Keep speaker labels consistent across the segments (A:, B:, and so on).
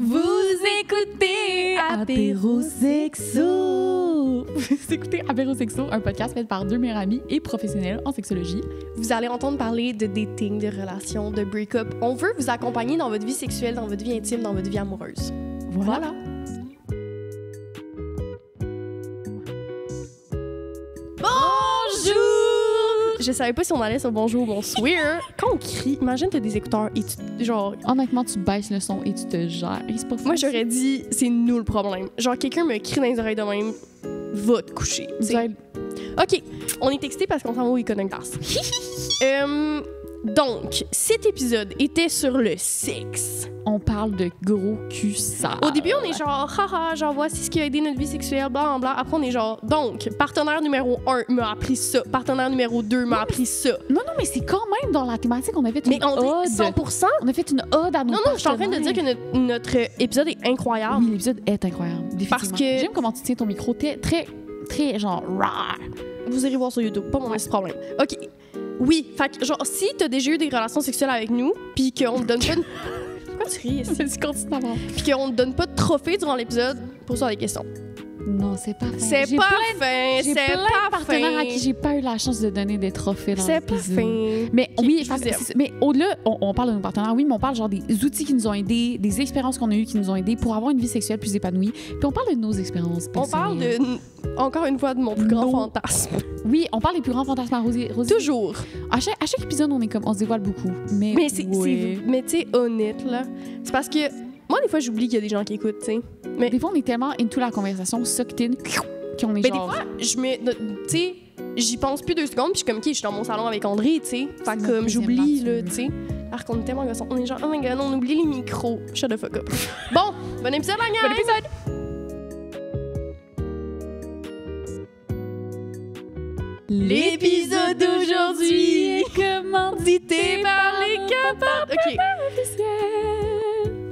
A: Vous écoutez Apérosexo.
B: Vous écoutez Apérosexo, un podcast fait par deux meilleurs amis et professionnels en sexologie.
A: Vous allez entendre parler de dating, de relations, de break-up. On veut vous accompagner dans votre vie sexuelle, dans votre vie intime, dans votre vie amoureuse. Voilà. Bonjour! Je savais pas si on allait sur bonjour ou bonsoir. Quand on crie, imagine t'as des écouteurs et tu, genre...
B: Honnêtement, tu baisses le son et tu te gères. C'est pas
A: Moi, j'aurais dit, c'est nous le problème. Genre, quelqu'un me crie dans les oreilles de même, va te coucher. OK, on est texté parce qu'on s'en va au Iconoclaste. Donc, cet épisode était sur le sexe.
B: On parle de gros cul sale.
A: Au début, on est genre, haha, genre, voici ce qui a aidé notre vie sexuelle, bla, bla. Après, on est genre, donc, partenaire numéro 1 m'a appris ça. Partenaire numéro 2 m'a appris ça.
B: Non, mais c'est quand même dans la thématique, on a fait une
A: Mais on
B: ode.
A: dit 100%.
B: On a fait une ode à nos
A: Non, je suis en train de dire que notre épisode est incroyable.
B: Oui, l'épisode est incroyable, définitivement.
A: Parce que...
B: J'aime comment tu tiens ton micro, très, genre, rare.
A: Vous irez voir sur YouTube, pas mon problème. OK. Oui, fait que, genre, si t'as déjà eu des relations sexuelles avec nous, pis qu'on te donne pas de... Pourquoi tu ris ici?
B: Vas-y, continue d'abord.
A: Pis qu'on te donne pas de trophée durant l'épisode, pose-toi des questions.
B: Non, c'est pas fin.
A: C'est pas fin,
B: J'ai
A: c'est
B: plein de
A: pas
B: partenaires à
A: fin.
B: qui j'ai pas eu la chance de donner des trophées dans
A: C'est pas
B: l'épisode.
A: fin.
B: Mais
A: Ok,
B: oui,
A: je vous aime.
B: mais au-delà, on parle de nos partenaires, oui, mais on parle genre des outils qui nous ont aidés, des expériences qu'on a eues qui nous ont aidés pour avoir une vie sexuelle plus épanouie. Puis on parle de nos expériences
A: On parle
B: personnelles.
A: encore une fois, de mon plus grand
B: Non.
A: fantasme.
B: Oui, on parle des plus grands fantasmes à Rosie.
A: Toujours.
B: À chaque épisode, on se dévoile beaucoup. Mais
A: Mais
B: ouais.
A: mais tu sais, honnête, là. C'est parce que moi, des fois, j'oublie qu'il y a des gens qui écoutent, tu sais. Mais
B: Des fois, on est tellement into la conversation, sucked in, qu'on est
A: des
B: genre...
A: fois, tu sais, j'y pense plus 2 secondes, puis je suis comme, OK, je suis dans mon salon avec André, tu sais. Fait que, comme,
B: notre
A: j'oublie,
B: deuxième
A: là, tu sais. Alors qu'on est tellement gossants. On est genre, oh my god, on oublie les micros. Shut the fuck up. Bon, bon épisode, la gang!
B: Bon épisode!
A: L'épisode d'aujourd'hui est
B: commandité
A: par les capables. OK.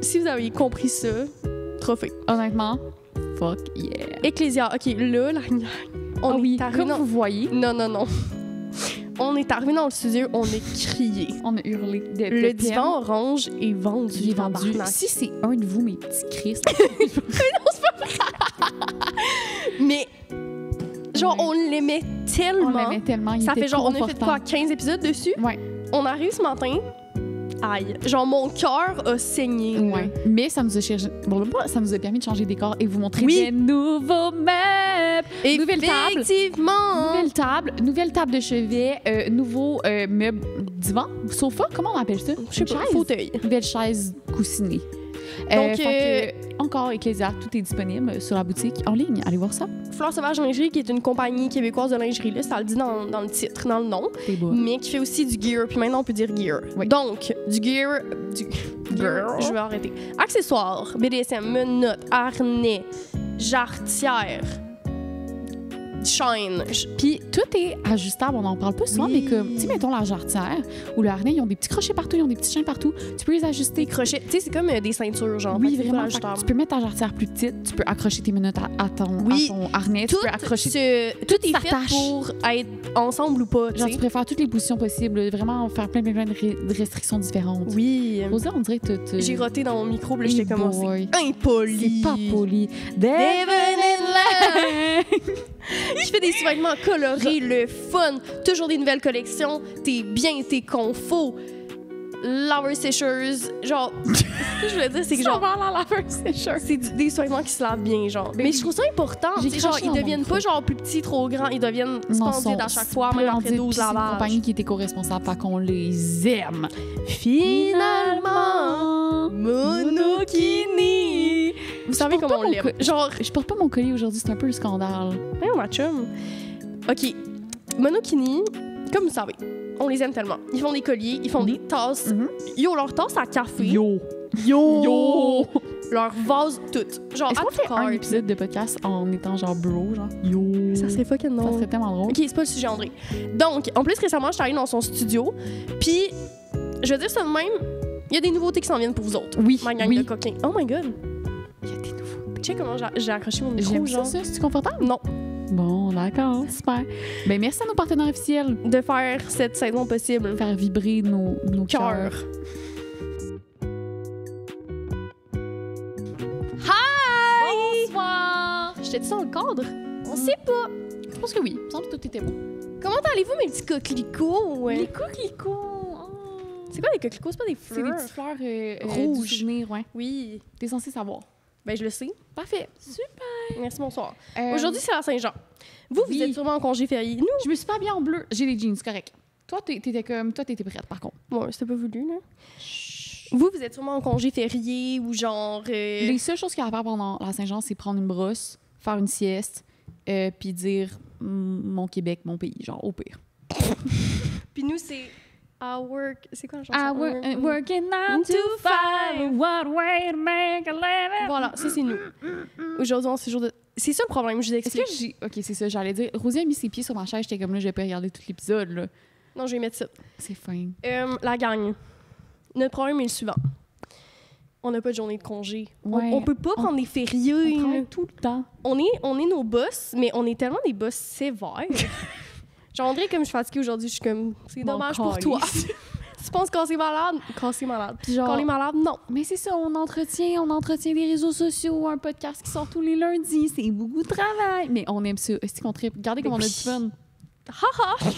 A: Si vous avez compris ça, trophée.
B: Honnêtement, fuck yeah.
A: Ecclésia. OK, là, la gang, on est arrivé
B: comme
A: dans...
B: vous voyez,
A: Non. On est arrivé dans le studio, on a crié.
B: on a hurlé.
A: Le divan orange est vendu.
B: J'ai vendu.
A: tabarnak.
B: Si c'est un de vous, mes petits Christ,
A: Mais, genre, on l'aimait
B: on
A: tellement.
B: l'aimait tellement. Il
A: Ça
B: était
A: fait genre, on a fait quoi,
B: confortable.
A: 15 épisodes dessus?
B: Ouais.
A: On arrive ce matin. Aïe. Genre, mon cœur a saigné. là.
B: Ouais. Mais ça nous a ça nous a permis de changer de décor et vous montrer
A: Oui.
B: des nouveaux meubles. Nouvelle table.
A: Effectivement.
B: Nouvelle table de chevet, nouveau meuble divan, sofa, comment on appelle ça?
A: Je sais pas, fauteuil.
B: Nouvelle chaise coussinée.
A: Donc,
B: fait que, encore Ecclésia, tout est disponible sur la boutique en ligne. Allez voir ça.
A: Fleur Sauvage Lingerie, qui est une compagnie québécoise de lingerie, là, ça le dit dans le titre, dans le nom,
B: C'est beau.
A: mais qui fait aussi du gear. Puis maintenant, on peut dire gear.
B: Oui.
A: Donc, du gear...
B: Girl.
A: Je vais arrêter. Accessoires, BDSM, menottes, harnais, jarretière, chaîne.
B: Puis tout est ajustable, on n'en parle pas souvent,
A: Oui.
B: mais comme, tu sais, mettons la jarretière ou le harnais, ils ont des petits crochets partout, ils ont des petites chaînes partout. Tu peux les ajuster.
A: Des crochets. Tu sais, c'est comme des ceintures, genre.
B: Oui,
A: Fait que
B: vraiment.
A: c'est ajustable.
B: Tu peux mettre ta jarretière plus petite, tu peux accrocher tes menottes à ton harnais, tu
A: Tout,
B: peux accrocher.
A: tout est fait
B: s'attache.
A: pour être ensemble ou pas, tu
B: Genre,
A: sais.
B: tu préfères toutes les positions possibles, vraiment faire plein de restrictions différentes.
A: Oui.
B: Rosa, on dirait que
A: J'ai roté dans mon micro, puis là, j'étais
B: Hey
A: comme,
B: boy.
A: c'est impoli.
B: C'est pas poli.
A: Devin in love. Je fais des sous-vêtements colorés, le fun, toujours des nouvelles collections, t'es bien, t'es confo. Lover sécheuse, genre, ce que je voulais dire, c'est que genre, c'est des sous-vêtements qui se lavent bien, genre. Mais je trouve ça important,
B: J'ai
A: tu sais, genre,
B: craché
A: ils
B: dans mon
A: deviennent pas
B: micro.
A: genre plus petits, trop grands, ils deviennent splendides à chaque fois, même après 12
B: C'est une
A: lavages.
B: compagnie qui est éco-responsable, pas qu'on les aime.
A: Finalement, Monokini. Vous savez
B: porte
A: comment
B: pas
A: on
B: mon
A: l'aime. Genre,
B: Je porte pas mon collier aujourd'hui, c'est un peu le scandale.
A: hey, ma chum. OK. Monokini, comme vous savez, on les aime tellement. Ils font des colliers, ils font des tasses. Yo, leur tasse à café.
B: Yo!
A: Leur vase, toutes. Genre,
B: Est-ce
A: à
B: qu'on fait
A: tout
B: un
A: cœur.
B: épisode de podcast en étant genre bro, genre yo?
A: Ça serait fucking
B: Ça
A: drôle.
B: serait tellement drôle.
A: OK, c'est pas le sujet, André. Donc, en plus, récemment, je suis allée dans son studio. Puis, je veux dire ça de même, il y a des nouveautés qui s'en viennent pour vous autres.
B: Oui,
A: Ma gang
B: oui.
A: de coquins. Oh my God.
B: Il y a des nouveaux.
A: Tu sais comment j'ai accroché mon micro,
B: J'aime ça,
A: genre?
B: ça. C'est-tu confortable?
A: Non.
B: Bon, d'accord, super. Ben, merci à nos partenaires officiels
A: De faire cette saison possible.
B: de faire vibrer nos cœurs.
A: Cœur.
B: J'étais ça dans le cadre?
A: On sait pas.
B: Je pense que oui. Il me semble que tout était bon.
A: Comment allez-vous, mes petits coquelicots?
B: Les coquelicots! Oh.
A: C'est quoi des coquelicots? C'est pas des
B: C'est
A: fleurs?
B: des petites fleurs
A: Rouges.
B: du souvenir, ouais.
A: Oui.
B: T'es censé savoir.
A: Ben, je le sais.
B: Parfait. Super.
A: Merci, bonsoir.
B: Euh,
A: Aujourd'hui, c'est la Saint-Jean. Vous
B: oui.
A: êtes sûrement en congé férié. Nous,
B: je me suis pas habillée en bleu. J'ai les jeans, c'est correct. Toi, t'étais prête, par contre.
A: bon, c'était pas voulu, là. Vous êtes sûrement en congé férié ou genre...
B: Les seules choses qu'il y a à faire pendant la Saint-Jean, c'est prendre une brosse, faire une sieste, puis dire mon Québec, mon pays, genre au pire.
A: Puis nous, c'est... I work... C'est quoi la
B: I
A: chanson?
B: working 9 to 5, what way to make a living.
A: Voilà, ça, c'est nous. Aujourd'hui, c'est jour de... C'est ça le problème, je vous
B: Est-ce
A: explique.
B: que OK, c'est ça, j'allais dire. Rosie a mis ses pieds sur ma chaise, j'étais comme là, je vais pas regarder tout l'épisode, là.
A: Non, je vais mettre ça.
B: C'est fin.
A: La gang. Notre problème est le suivant. On n'a pas de journée de congé.
B: Ouais.
A: On peut pas prendre des fériés.
B: On
A: là.
B: travaille tout le temps.
A: On est nos boss, mais on est tellement des boss sévères. Genre, André, comme je suis fatiguée aujourd'hui, je suis comme, c'est
B: Mon
A: dommage pour
B: calice.
A: toi. Tu penses qu'on est malade? Qu'on est malade.
B: Puis genre,
A: Quand on est malade, non.
B: mais c'est ça, on entretient des réseaux sociaux, un podcast qui sort tous les lundis, c'est beaucoup de travail. Mais on aime ça. Est-ce qu'on tripe? Regardez comme on a du fun.
A: Haha!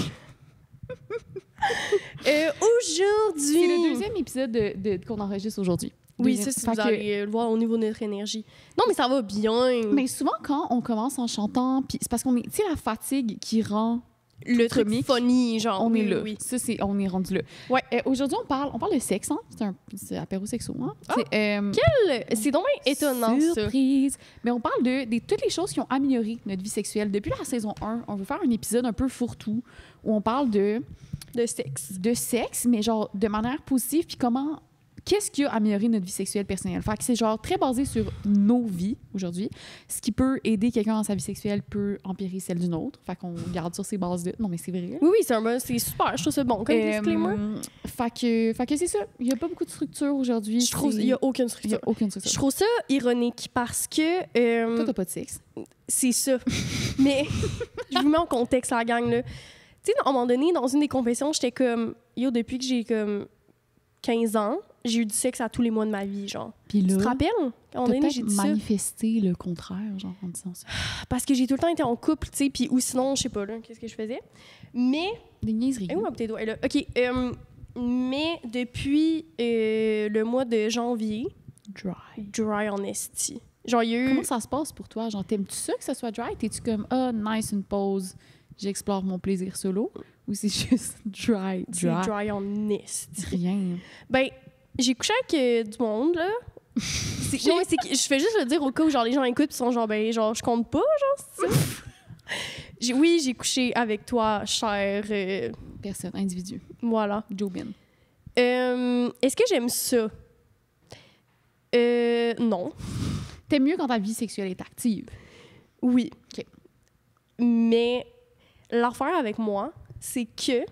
A: Aujourd'hui...
B: C'est le deuxième épisode qu'on enregistre aujourd'hui.
A: Oui,
B: Deuxième.
A: ça,
B: Fait
A: vous
B: que-
A: allez le voir au niveau de notre énergie. Non, mais ça va bien.
B: Mais souvent, quand on commence en chantant, puis c'est parce qu'on est... Tu sais, la fatigue qui rend...
A: le truc
B: comique,
A: funny, genre.
B: On est
A: oui,
B: là.
A: Oui.
B: Ça, on est rendu là.
A: Ouais.
B: Aujourd'hui, on parle de sexe, hein? C'est apéro sexo, hein?
A: Ah,
B: C'est,
A: C'est donc bien étonnant, ça.
B: surprise. Mais on parle de toutes les choses qui ont amélioré notre vie sexuelle. Depuis la saison 1, on veut faire un épisode un peu fourre-tout où on parle de sexe, mais genre de manière positive, puis qu'est-ce qui a amélioré notre vie sexuelle personnelle. Fait que c'est genre très basé sur nos vies aujourd'hui. Ce qui peut aider quelqu'un dans sa vie sexuelle peut empirer celle d'une autre. Fait qu'on garde sur ces bases-là. Non, mais c'est vrai.
A: Oui, c'est super. Je trouve ça bon comme disclaimer.
B: Fait que c'est ça. Il n'y a pas beaucoup de structure aujourd'hui.
A: Je trouve qu'il n'y a aucune
B: Il y
A: structure.
B: a aucune
A: Je
B: structure.
A: trouve ça ironique parce que...
B: Toi, t'as pas de sexe.
A: c'est ça. Mais je vous mets en contexte, la gang, là. Tu sais, à un moment donné, dans une des confessions, j'étais comme... Yo, depuis que j'ai comme 15 ans, j'ai eu du sexe à tous les mois de ma vie, genre.
B: Puis
A: Tu te
B: là,
A: rappelles? À un
B: t'as
A: moment donné,
B: peut-être
A: j'ai dit ça.
B: manifesté le contraire, genre, en disant ça.
A: Parce que j'ai tout le temps été en couple, tu sais, puis ou sinon, je sais pas, là, qu'est-ce que je faisais. Mais...
B: Des niaiseries.
A: où ma bouteille d'eau? Elle est là. OK. Mais depuis le mois de janvier, dry en esti. Genre, il y a eu...
B: Comment ça se passe pour toi? Genre, t'aimes-tu ça que ça soit dry? T'es-tu comme, nice, une pause, j'explore mon plaisir solo? Ou c'est juste dry?
A: C'est dry en esti.
B: Rien.
A: Ben, j'ai couché avec du monde, là. Non, mais c'est que je fais juste le dire au cas où genre, les gens écoutent et sont genre, ben, genre, je compte pas, genre, c'est ça. Oui, j'ai couché avec toi, cher.
B: Personne, individu.
A: Voilà.
B: Jobin.
A: Est-ce que j'aime ça? Non.
B: T'aimes mieux quand ta vie sexuelle est active?
A: Oui.
B: OK.
A: Mais l'affaire avec moi, c'est que...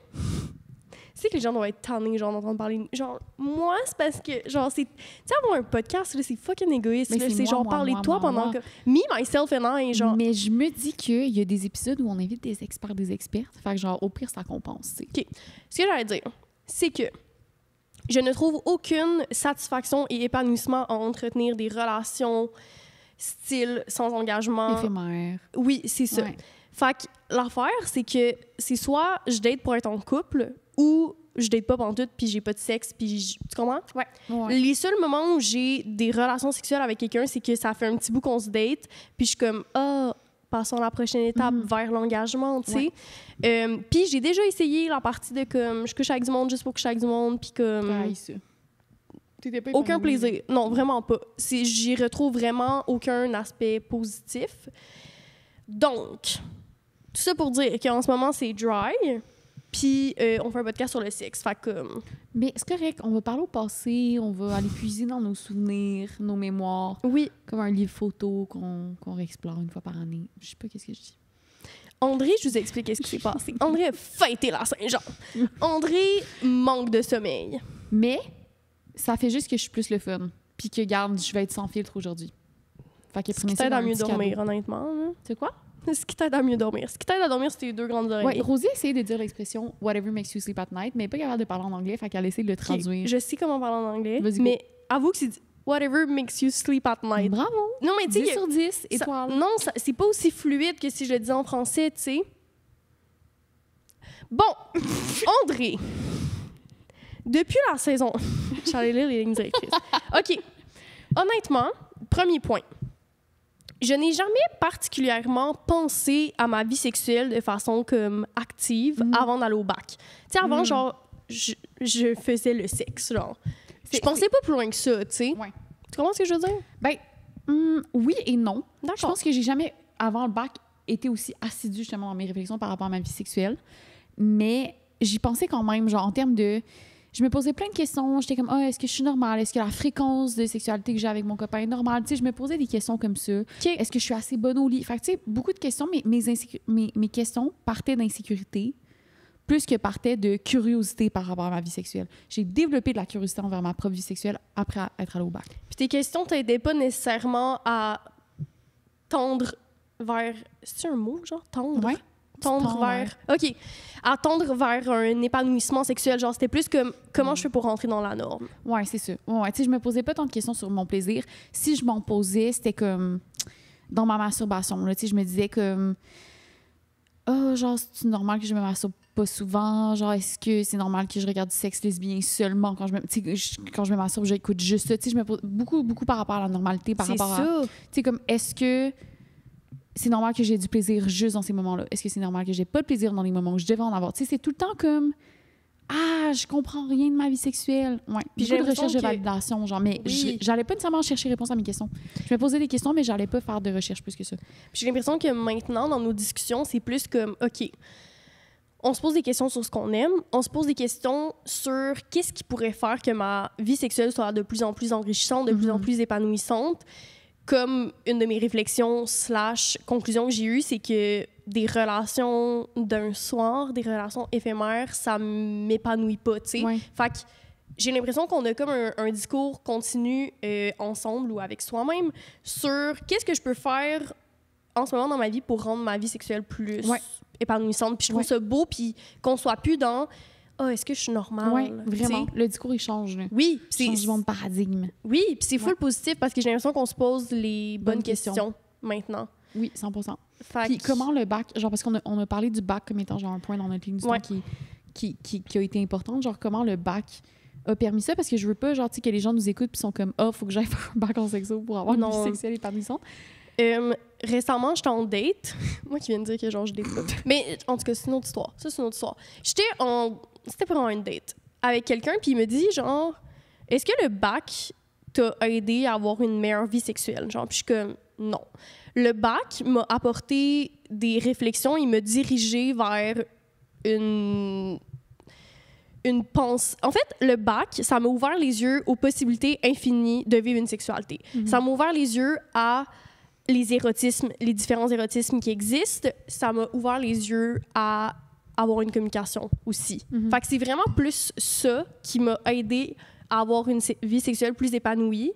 A: C'est que les gens doivent être tannés, genre, d'entendre parler... Genre, moi, c'est parce que, genre, c'est... Tu sais, avoir un podcast, là, c'est fucking égoïste.
B: Mais
A: là.
B: c'est
A: C'est
B: moi,
A: genre
B: moi,
A: parler
B: moi,
A: de toi
B: moi,
A: pendant
B: moi.
A: que... Me, myself and I, genre...
B: Mais je me dis qu'il y a des épisodes où on invite des experts, des expertes. Fait que genre, au pire, ça compense, tu sais.
A: OK. Ce que j'allais dire, c'est que je ne trouve aucune satisfaction et épanouissement à entretenir des relations style sans engagement.
B: Éphémère.
A: Oui, c'est ça.
B: Ouais.
A: Fait que l'affaire, c'est que c'est soit je date pour être en couple ou je date pas pantoute puis j'ai pas de sexe puis tu comprends? Ouais.
B: Ouais.
A: Les seuls moments où j'ai des relations sexuelles avec quelqu'un, c'est que ça fait un petit bout qu'on se date puis je suis comme passons à la prochaine étape vers l'engagement, tu sais. Puis j'ai déjà essayé la partie de comme je couche avec du monde juste pour coucher avec du monde puis comme
B: Ouais, ça. T'étais pas
A: aucun
B: épanouie.
A: plaisir. Non, vraiment pas. J'y retrouve vraiment aucun aspect positif. Donc, tout ça pour dire qu'en ce moment, c'est dry. Puis, on fait un podcast sur le sexe. Fait que...
B: Mais c'est correct, on va parler au passé, on va aller puiser dans nos souvenirs, nos mémoires,
A: oui.
B: comme un livre photo qu'on réexplore une fois par année. Je sais pas qu'est-ce que je dis.
A: André, je vous explique ce qui s'est passé. André a fêté la Saint-Jean. André manque de sommeil.
B: Mais ça fait juste que je suis plus le fun. Puis que, garde, je vais être sans filtre aujourd'hui. Fait que
A: Ce qui t'aide à mieux dormir, honnêtement. Hein.
B: C'est quoi?
A: Ce qui t'aide à mieux dormir. Ce qui t'aide à dormir, c'est tes deux grandes oreilles.
B: Ouais, Rosie a essayé de dire l'expression « whatever makes you sleep at night », mais elle n'est pas capable de parler en anglais, fait qu'elle a essayé de le traduire.
A: Je sais comment parler en anglais,
B: Vas-y, go.
A: mais avoue que c'est whatever makes you sleep at night.
B: Bravo!
A: Non, mais tu
B: 10
A: sais,
B: sur 10, étoiles.
A: non, c'est pas aussi fluide que si je le disais en français, tu sais. Bon, André, depuis la saison... J'allais lire les lignes directrices. OK. Honnêtement, premier point. Je n'ai jamais particulièrement pensé à ma vie sexuelle de façon comme active avant d'aller au bac. Tu sais, avant, genre, je faisais le sexe, genre. Je pensais pas plus loin que ça, tu sais.
B: Ouais.
A: Tu comprends ce que je veux dire?
B: Ben, oui et non.
A: D'accord.
B: Je pense que j'ai jamais, avant le bac, été aussi assidue justement dans mes réflexions par rapport à ma vie sexuelle. Mais j'y pensais quand même, genre, en termes de... Je me posais plein de questions. J'étais comme, est-ce que je suis normale? Est-ce que la fréquence de sexualité que j'ai avec mon copain est normale? Tu sais, je me posais des questions comme ça.
A: Okay.
B: Est-ce que je suis assez bonne au lit? Fait que, tu sais, beaucoup de questions, mais mes questions partaient d'insécurité plus que partaient de curiosité par rapport à ma vie sexuelle. J'ai développé de la curiosité envers ma propre vie sexuelle après être allée au bac.
A: Puis tes questions t'aidaient pas nécessairement à tendre vers... C'est un mot, genre? Tendre?
B: Ouais.
A: Tendre vers... OK. À tendre vers un épanouissement sexuel. Genre, c'était plus comme comment je fais pour rentrer dans la norme.
B: Ouais, c'est ça. Ouais, tu sais, je me posais pas tant de questions sur mon plaisir. Si je m'en posais, c'était comme dans ma masturbation. Là, tu sais, je me disais comme... genre, c'est normal que je me masturbe pas souvent? Genre, est-ce que c'est normal que je regarde du sexe lesbien seulement quand je me masturbe, j'écoute juste ça? Tu sais, je me pose beaucoup par rapport à la normalité, par rapport à... Tu sais, comme, est-ce que c'est normal que j'ai du plaisir juste dans ces moments-là? Est-ce que c'est normal que j'ai pas de plaisir dans les moments où je devrais en avoir? Tu sais, c'est tout le temps comme... je comprends rien de ma vie sexuelle. Ouais. Puis j'ai de recherche de validation, genre, mais j'allais pas nécessairement chercher réponse à mes questions. Je me posais des questions, mais j'allais pas faire de recherche plus que ça.
A: Puis j'ai l'impression que maintenant, dans nos discussions, c'est plus comme, OK, on se pose des questions sur ce qu'on aime, on se pose des questions sur qu'est-ce qui pourrait faire que ma vie sexuelle soit de plus en plus enrichissante, de plus en plus épanouissante. Comme une de mes réflexions / conclusions que j'ai eues, c'est que des relations d'un soir, des relations éphémères, ça m'épanouit pas, tu sais.
B: Ouais.
A: Fait que j'ai l'impression qu'on a comme un discours continu ensemble ou avec soi-même sur qu'est-ce que je peux faire en ce moment dans ma vie pour rendre ma vie sexuelle plus épanouissante. Puis je trouve ça beau, puis qu'on soit plus dans... est-ce que je suis normale?
B: Oui, vraiment.
A: T'sais?
B: Le discours, il change. Là.
A: Oui.
B: Changement de paradigme.
A: Oui, puis c'est full positif parce que j'ai l'impression qu'on se pose les bonnes questions maintenant.
B: Oui, 100%.
A: Puis
B: comment le bac... Genre, parce qu'on a parlé du bac comme étant genre un point dans notre ligne du temps qui a été important. Genre, comment le bac a permis ça? Parce que je veux pas, genre, tu sais, que les gens nous écoutent puis sont comme, faut que j'aille faire un bac en sexo pour avoir une vie sexuelle épanouissante.
A: Récemment, j'étais en date. Moi qui viens de dire que genre je date pas. Mais en tout cas, c'est une autre histoire. Ça, c'est une autre histoire. C'était vraiment une date avec quelqu'un, puis il me dit genre, est-ce que le bac t'a aidé à avoir une meilleure vie sexuelle? Genre, puis je suis comme, non. Le bac m'a apporté des réflexions, il m'a dirigé vers une pensée. En fait, le bac, ça m'a ouvert les yeux aux possibilités infinies de vivre une sexualité. Ça m'a ouvert les yeux à les érotismes, les différents érotismes qui existent. Ça m'a ouvert les yeux à avoir une communication aussi. Fait que c'est vraiment plus ça qui m'a aidé à avoir une vie sexuelle plus épanouie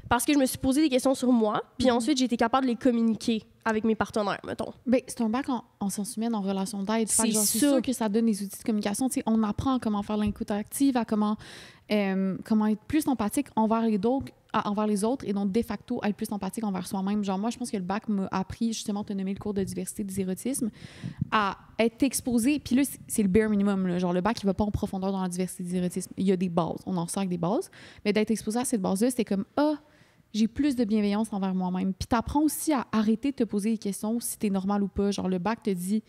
A: parce que je me suis posé des questions sur moi, puis ensuite, j'ai été capable de les communiquer avec mes partenaires, mettons.
B: Bien, c'est un bac en sciences humaines, en relation d'aide. C'est sûr que ça donne des outils de communication. T'sais, on apprend comment faire l'écoute active, à comment être plus empathique envers les autres et donc, de facto, être plus empathique envers soi-même. Genre, moi, je pense que le bac m'a appris, justement, de nommer le cours de diversité des érotismes, à être exposé. Puis là, c'est le bare minimum. Là. Genre, le bac, il va pas en profondeur dans la diversité des érotismes. Il y a des bases. On en sort avec des bases. Mais d'être exposé à cette base-là, c'était comme, j'ai plus de bienveillance envers moi-même. Puis t'apprends aussi à arrêter de te poser des questions si t'es normal ou pas. Genre, le bac te dit,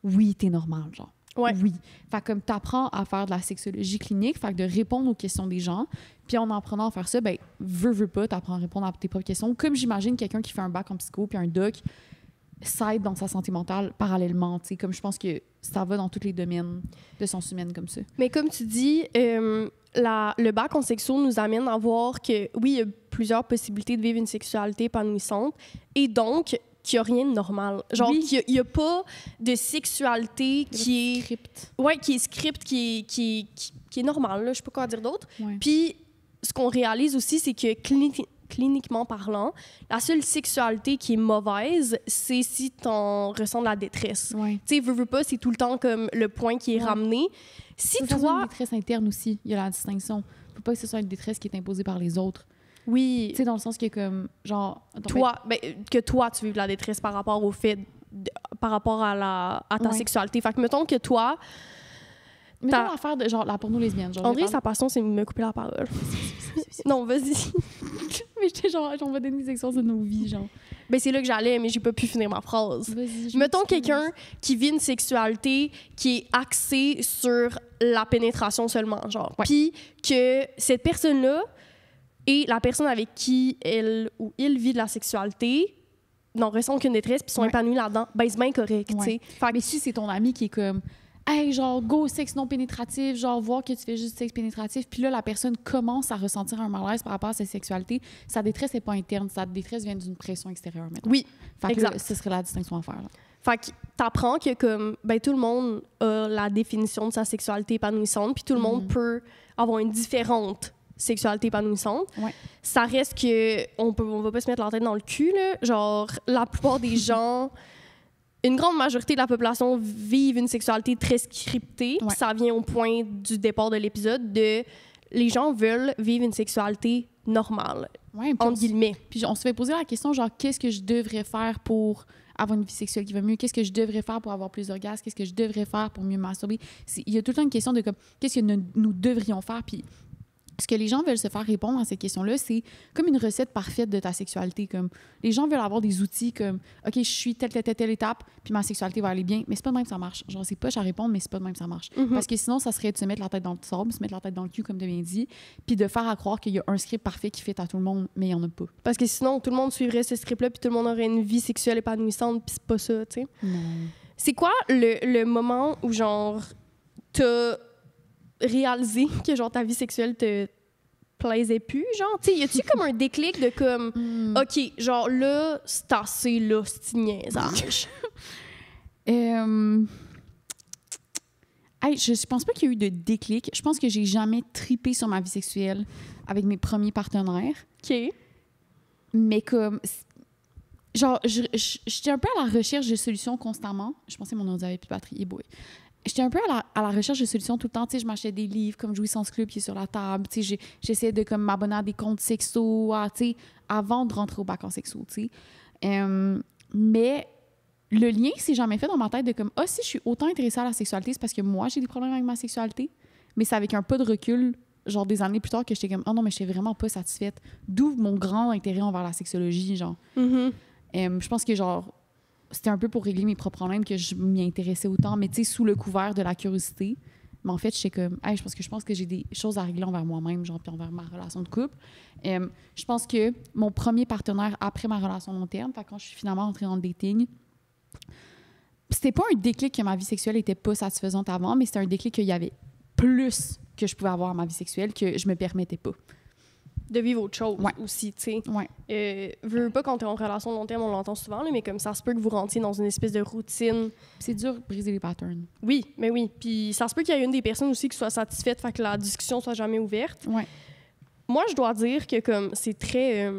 B: oui, t'es normal, genre.
A: Ouais.
B: Oui. Fait comme t'apprends à faire de la sexologie clinique, fait que de répondre aux questions des gens. Puis en apprenant à faire ça, veux pas, t'apprends à répondre à tes propres questions. Comme j'imagine quelqu'un qui fait un bac en psycho puis un doc s'aide dans sa santé mentale parallèlement, tu sais. Comme je pense que ça va dans tous les domaines de sciences humaines comme ça.
A: Mais comme tu dis, le bac en sexo nous amène à voir que, oui, il y a plusieurs possibilités de vivre une sexualité épanouissante et donc qu'il n'y a rien de normal. Genre, qu'il n'y a pas de sexualité qui est...
B: Script.
A: Ouais, qui est script, qui est normal, là, je sais pas quoi dire d'autre.
B: Ouais.
A: Puis, ce qu'on réalise aussi, c'est que cliniquement parlant, la seule sexualité qui est mauvaise, c'est si t'en ressens de la détresse.
B: Ouais.
A: Tu sais, veux pas, c'est tout le temps comme le point qui est ramené. Si
B: ça,
A: toi...
B: une détresse interne aussi, il y a la distinction. Il ne faut pas que ce soit une détresse qui est imposée par les autres.
A: Oui.
B: Tu sais, dans le sens que comme, genre...
A: Que toi, tu vives la détresse par rapport au fait... par rapport à ta sexualité. Fait que mettons que toi...
B: Mettons l'affaire de genre la porno lesbienne. Genre,
A: André, sa passion, c'est de me couper la parole. Non, vas-y.
B: Mais j'étais genre, on va donner des exemples de nos vies, genre.
A: Ben, c'est là que j'allais, mais j'ai pas pu finir ma phrase. Mettons quelqu'un qui vit une sexualité qui est axée sur la pénétration seulement, genre. Puis que cette personne-là et la personne avec qui elle ou il vit de la sexualité n'en ressentent qu'une détresse puis sont épanouis là-dedans, ben c'est bien correct, tu sais.
B: Mais si c'est ton ami qui est comme... Hey, genre, go, sexe non pénétratif, genre, voir que tu fais juste sexe pénétratif. Puis là, la personne commence à ressentir un malaise par rapport à sa sexualité. Sa détresse n'est pas interne. Sa détresse vient d'une pression extérieure, maintenant.
A: Oui,
B: fait que là, ce serait la distinction à faire, là.
A: Fait que t'apprends que, comme, ben, tout le monde a la définition de sa sexualité épanouissante, puis tout le monde peut avoir une différente sexualité épanouissante. Ça reste que on va pas se mettre la tête dans le cul, là. Genre, la plupart des gens... Une grande majorité de la population vivent une sexualité très scriptée. Ça vient au point du départ de l'épisode de les gens veulent vivre une sexualité normale, entre guillemets.
B: Puis on se fait poser la question, genre, qu'est-ce que je devrais faire pour avoir une vie sexuelle qui va mieux? Qu'est-ce que je devrais faire pour avoir plus d'orgasmes? Qu'est-ce que je devrais faire pour mieux masturber? Il y a tout le temps une question de comme, qu'est-ce que nous devrions faire? Puis ce que les gens veulent se faire répondre à cette question-là, c'est comme une recette parfaite de ta sexualité. Comme, les gens veulent avoir des outils comme « OK, je suis telle étape, puis ma sexualité va aller bien. » Mais c'est pas de même que ça marche. Genre, c'est poche à répondre, mais c'est pas de même que ça marche. Parce que sinon, ça serait de se mettre la tête dans le sable, se mettre la tête dans le cul, comme tu bien dit, puis de faire à croire qu'il y a un script parfait qui fit à tout le monde, mais il y en a pas.
A: Parce que sinon, tout le monde suivrait ce script-là, puis tout le monde aurait une vie sexuelle épanouissante, puis c'est pas ça, tu sais.
B: Non.
A: C'est quoi le moment où, genre, t'as réalisé que, genre, ta vie sexuelle te plaisait plus, genre? Tu sais, y a-tu comme un déclic de comme, OK, genre, là, c'est assez, là, c'est niaisage?
B: Hey, je pense pas qu'il y a eu de déclic. Je pense que j'ai jamais tripé sur ma vie sexuelle avec mes premiers partenaires.
A: OK.
B: Mais comme... Genre, j'étais un peu à la recherche de solutions constamment. Je pensais que mon ordi avait plus de batterie. J'étais un peu à la recherche de solutions tout le temps. Tu sais, je m'achetais des livres comme Jouissance Club qui est sur la table. Tu sais, j'essayais de comme m'abonner à des comptes sexos, tu sais, avant de rentrer au bac en sexo, tu sais. Mais le lien s'est jamais fait dans ma tête de comme, si je suis autant intéressée à la sexualité, c'est parce que moi, j'ai des problèmes avec ma sexualité. Mais c'est avec un peu de recul, genre des années plus tard, que j'étais comme, oh non, mais je suis vraiment pas satisfaite. D'où mon grand intérêt envers la sexologie, genre. Je pense que, genre, c'était un peu pour régler mes propres problèmes que je m'y intéressais autant, mais tu sais, sous le couvert de la curiosité. Mais en fait, j'étais comme, hey, je pense que j'ai des choses à régler envers moi-même, genre, puis envers ma relation de couple. Je pense que mon premier partenaire après ma relation long terme, quand je suis finalement entrée dans le dating, c'était pas un déclic que ma vie sexuelle était pas satisfaisante avant, mais c'était un déclic qu'il y avait plus que je pouvais avoir à ma vie sexuelle que je me permettais pas.
A: De vivre autre chose aussi, tu sais. Veux pas, quand t'es en relation long terme, on l'entend souvent, là, mais comme ça se peut que vous rentriez dans une espèce de routine.
B: C'est dur de briser les patterns.
A: Oui, mais oui. Puis ça se peut qu'il y ait une des personnes aussi qui soit satisfaite, fait que la discussion soit jamais ouverte. Moi, je dois dire que comme c'est très...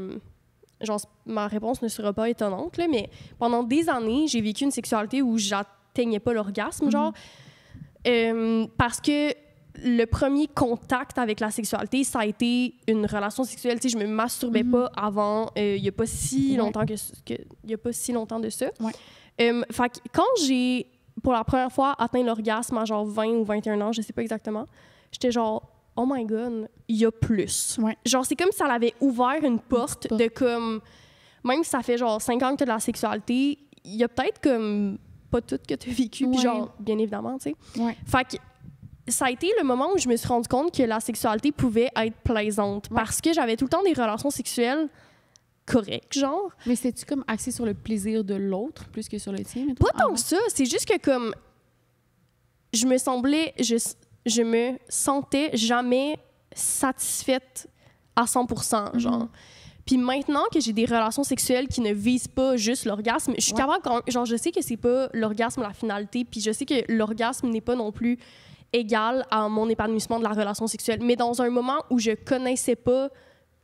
A: genre, ma réponse ne sera pas étonnante, là, mais pendant des années, j'ai vécu une sexualité où j'atteignais pas l'orgasme, genre, parce que le premier contact avec la sexualité, ça a été une relation sexuelle. Tu sais, je me masturbais pas avant. Il y a pas si longtemps il y a pas si longtemps de ça. Fait que quand j'ai, pour la première fois, atteint l'orgasme à genre 20 ou 21 ans, je sais pas exactement, j'étais genre, oh my God, il y a plus. Genre, c'est comme si ça avait ouvert une porte de comme, même si ça fait genre 5 ans que tu as de la sexualité, il y a peut-être comme pas tout que tu as vécu, puis genre, bien évidemment, tu sais. Fait que ça a été le moment où je me suis rendu compte que la sexualité pouvait être plaisante parce que j'avais tout le temps des relations sexuelles correctes, genre.
B: Mais c'était-tu comme axé sur le plaisir de l'autre plus que sur le tien?
A: Pas tant que ça. C'est juste que comme je me sentais jamais satisfaite à 100%, genre. Puis maintenant que j'ai des relations sexuelles qui ne visent pas juste l'orgasme, je suis capable quand même, genre, je sais que c'est pas l'orgasme la finalité, puis je sais que l'orgasme n'est pas non plus égal à mon épanouissement de la relation sexuelle. Mais dans un moment où je connaissais pas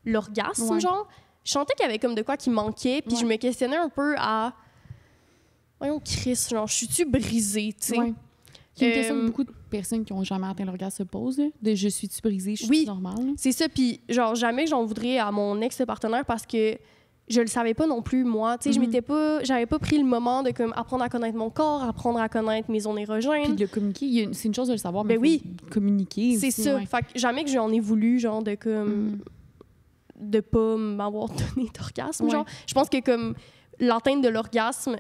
A: l'orgasme, genre, je sentais qu'il y avait comme de quoi qui manquait, puis je me questionnais un peu à... Voyons, Chris, genre, je suis-tu brisée, tu sais?
B: C'est une question que beaucoup de personnes qui ont jamais atteint l'orgasme se posent, là, de je suis-tu brisée, je suis normale. Là.
A: C'est ça, puis genre jamais que j'en voudrais à mon ex-partenaire parce que je le savais pas non plus, moi. Tu sais, j'avais pas pris le moment de comme apprendre à connaître mon corps, apprendre à connaître mes zones érogènes.
B: Puis de le communiquer, c'est une chose de le savoir, mais
A: oui,
B: communiquer.
A: C'est
B: aussi,
A: ça.
B: Ouais.
A: Fait que jamais que j'en ai voulu, genre, de comme... de pas m'avoir donné d'orgasme, genre. Je pense que comme l'atteinte de l'orgasme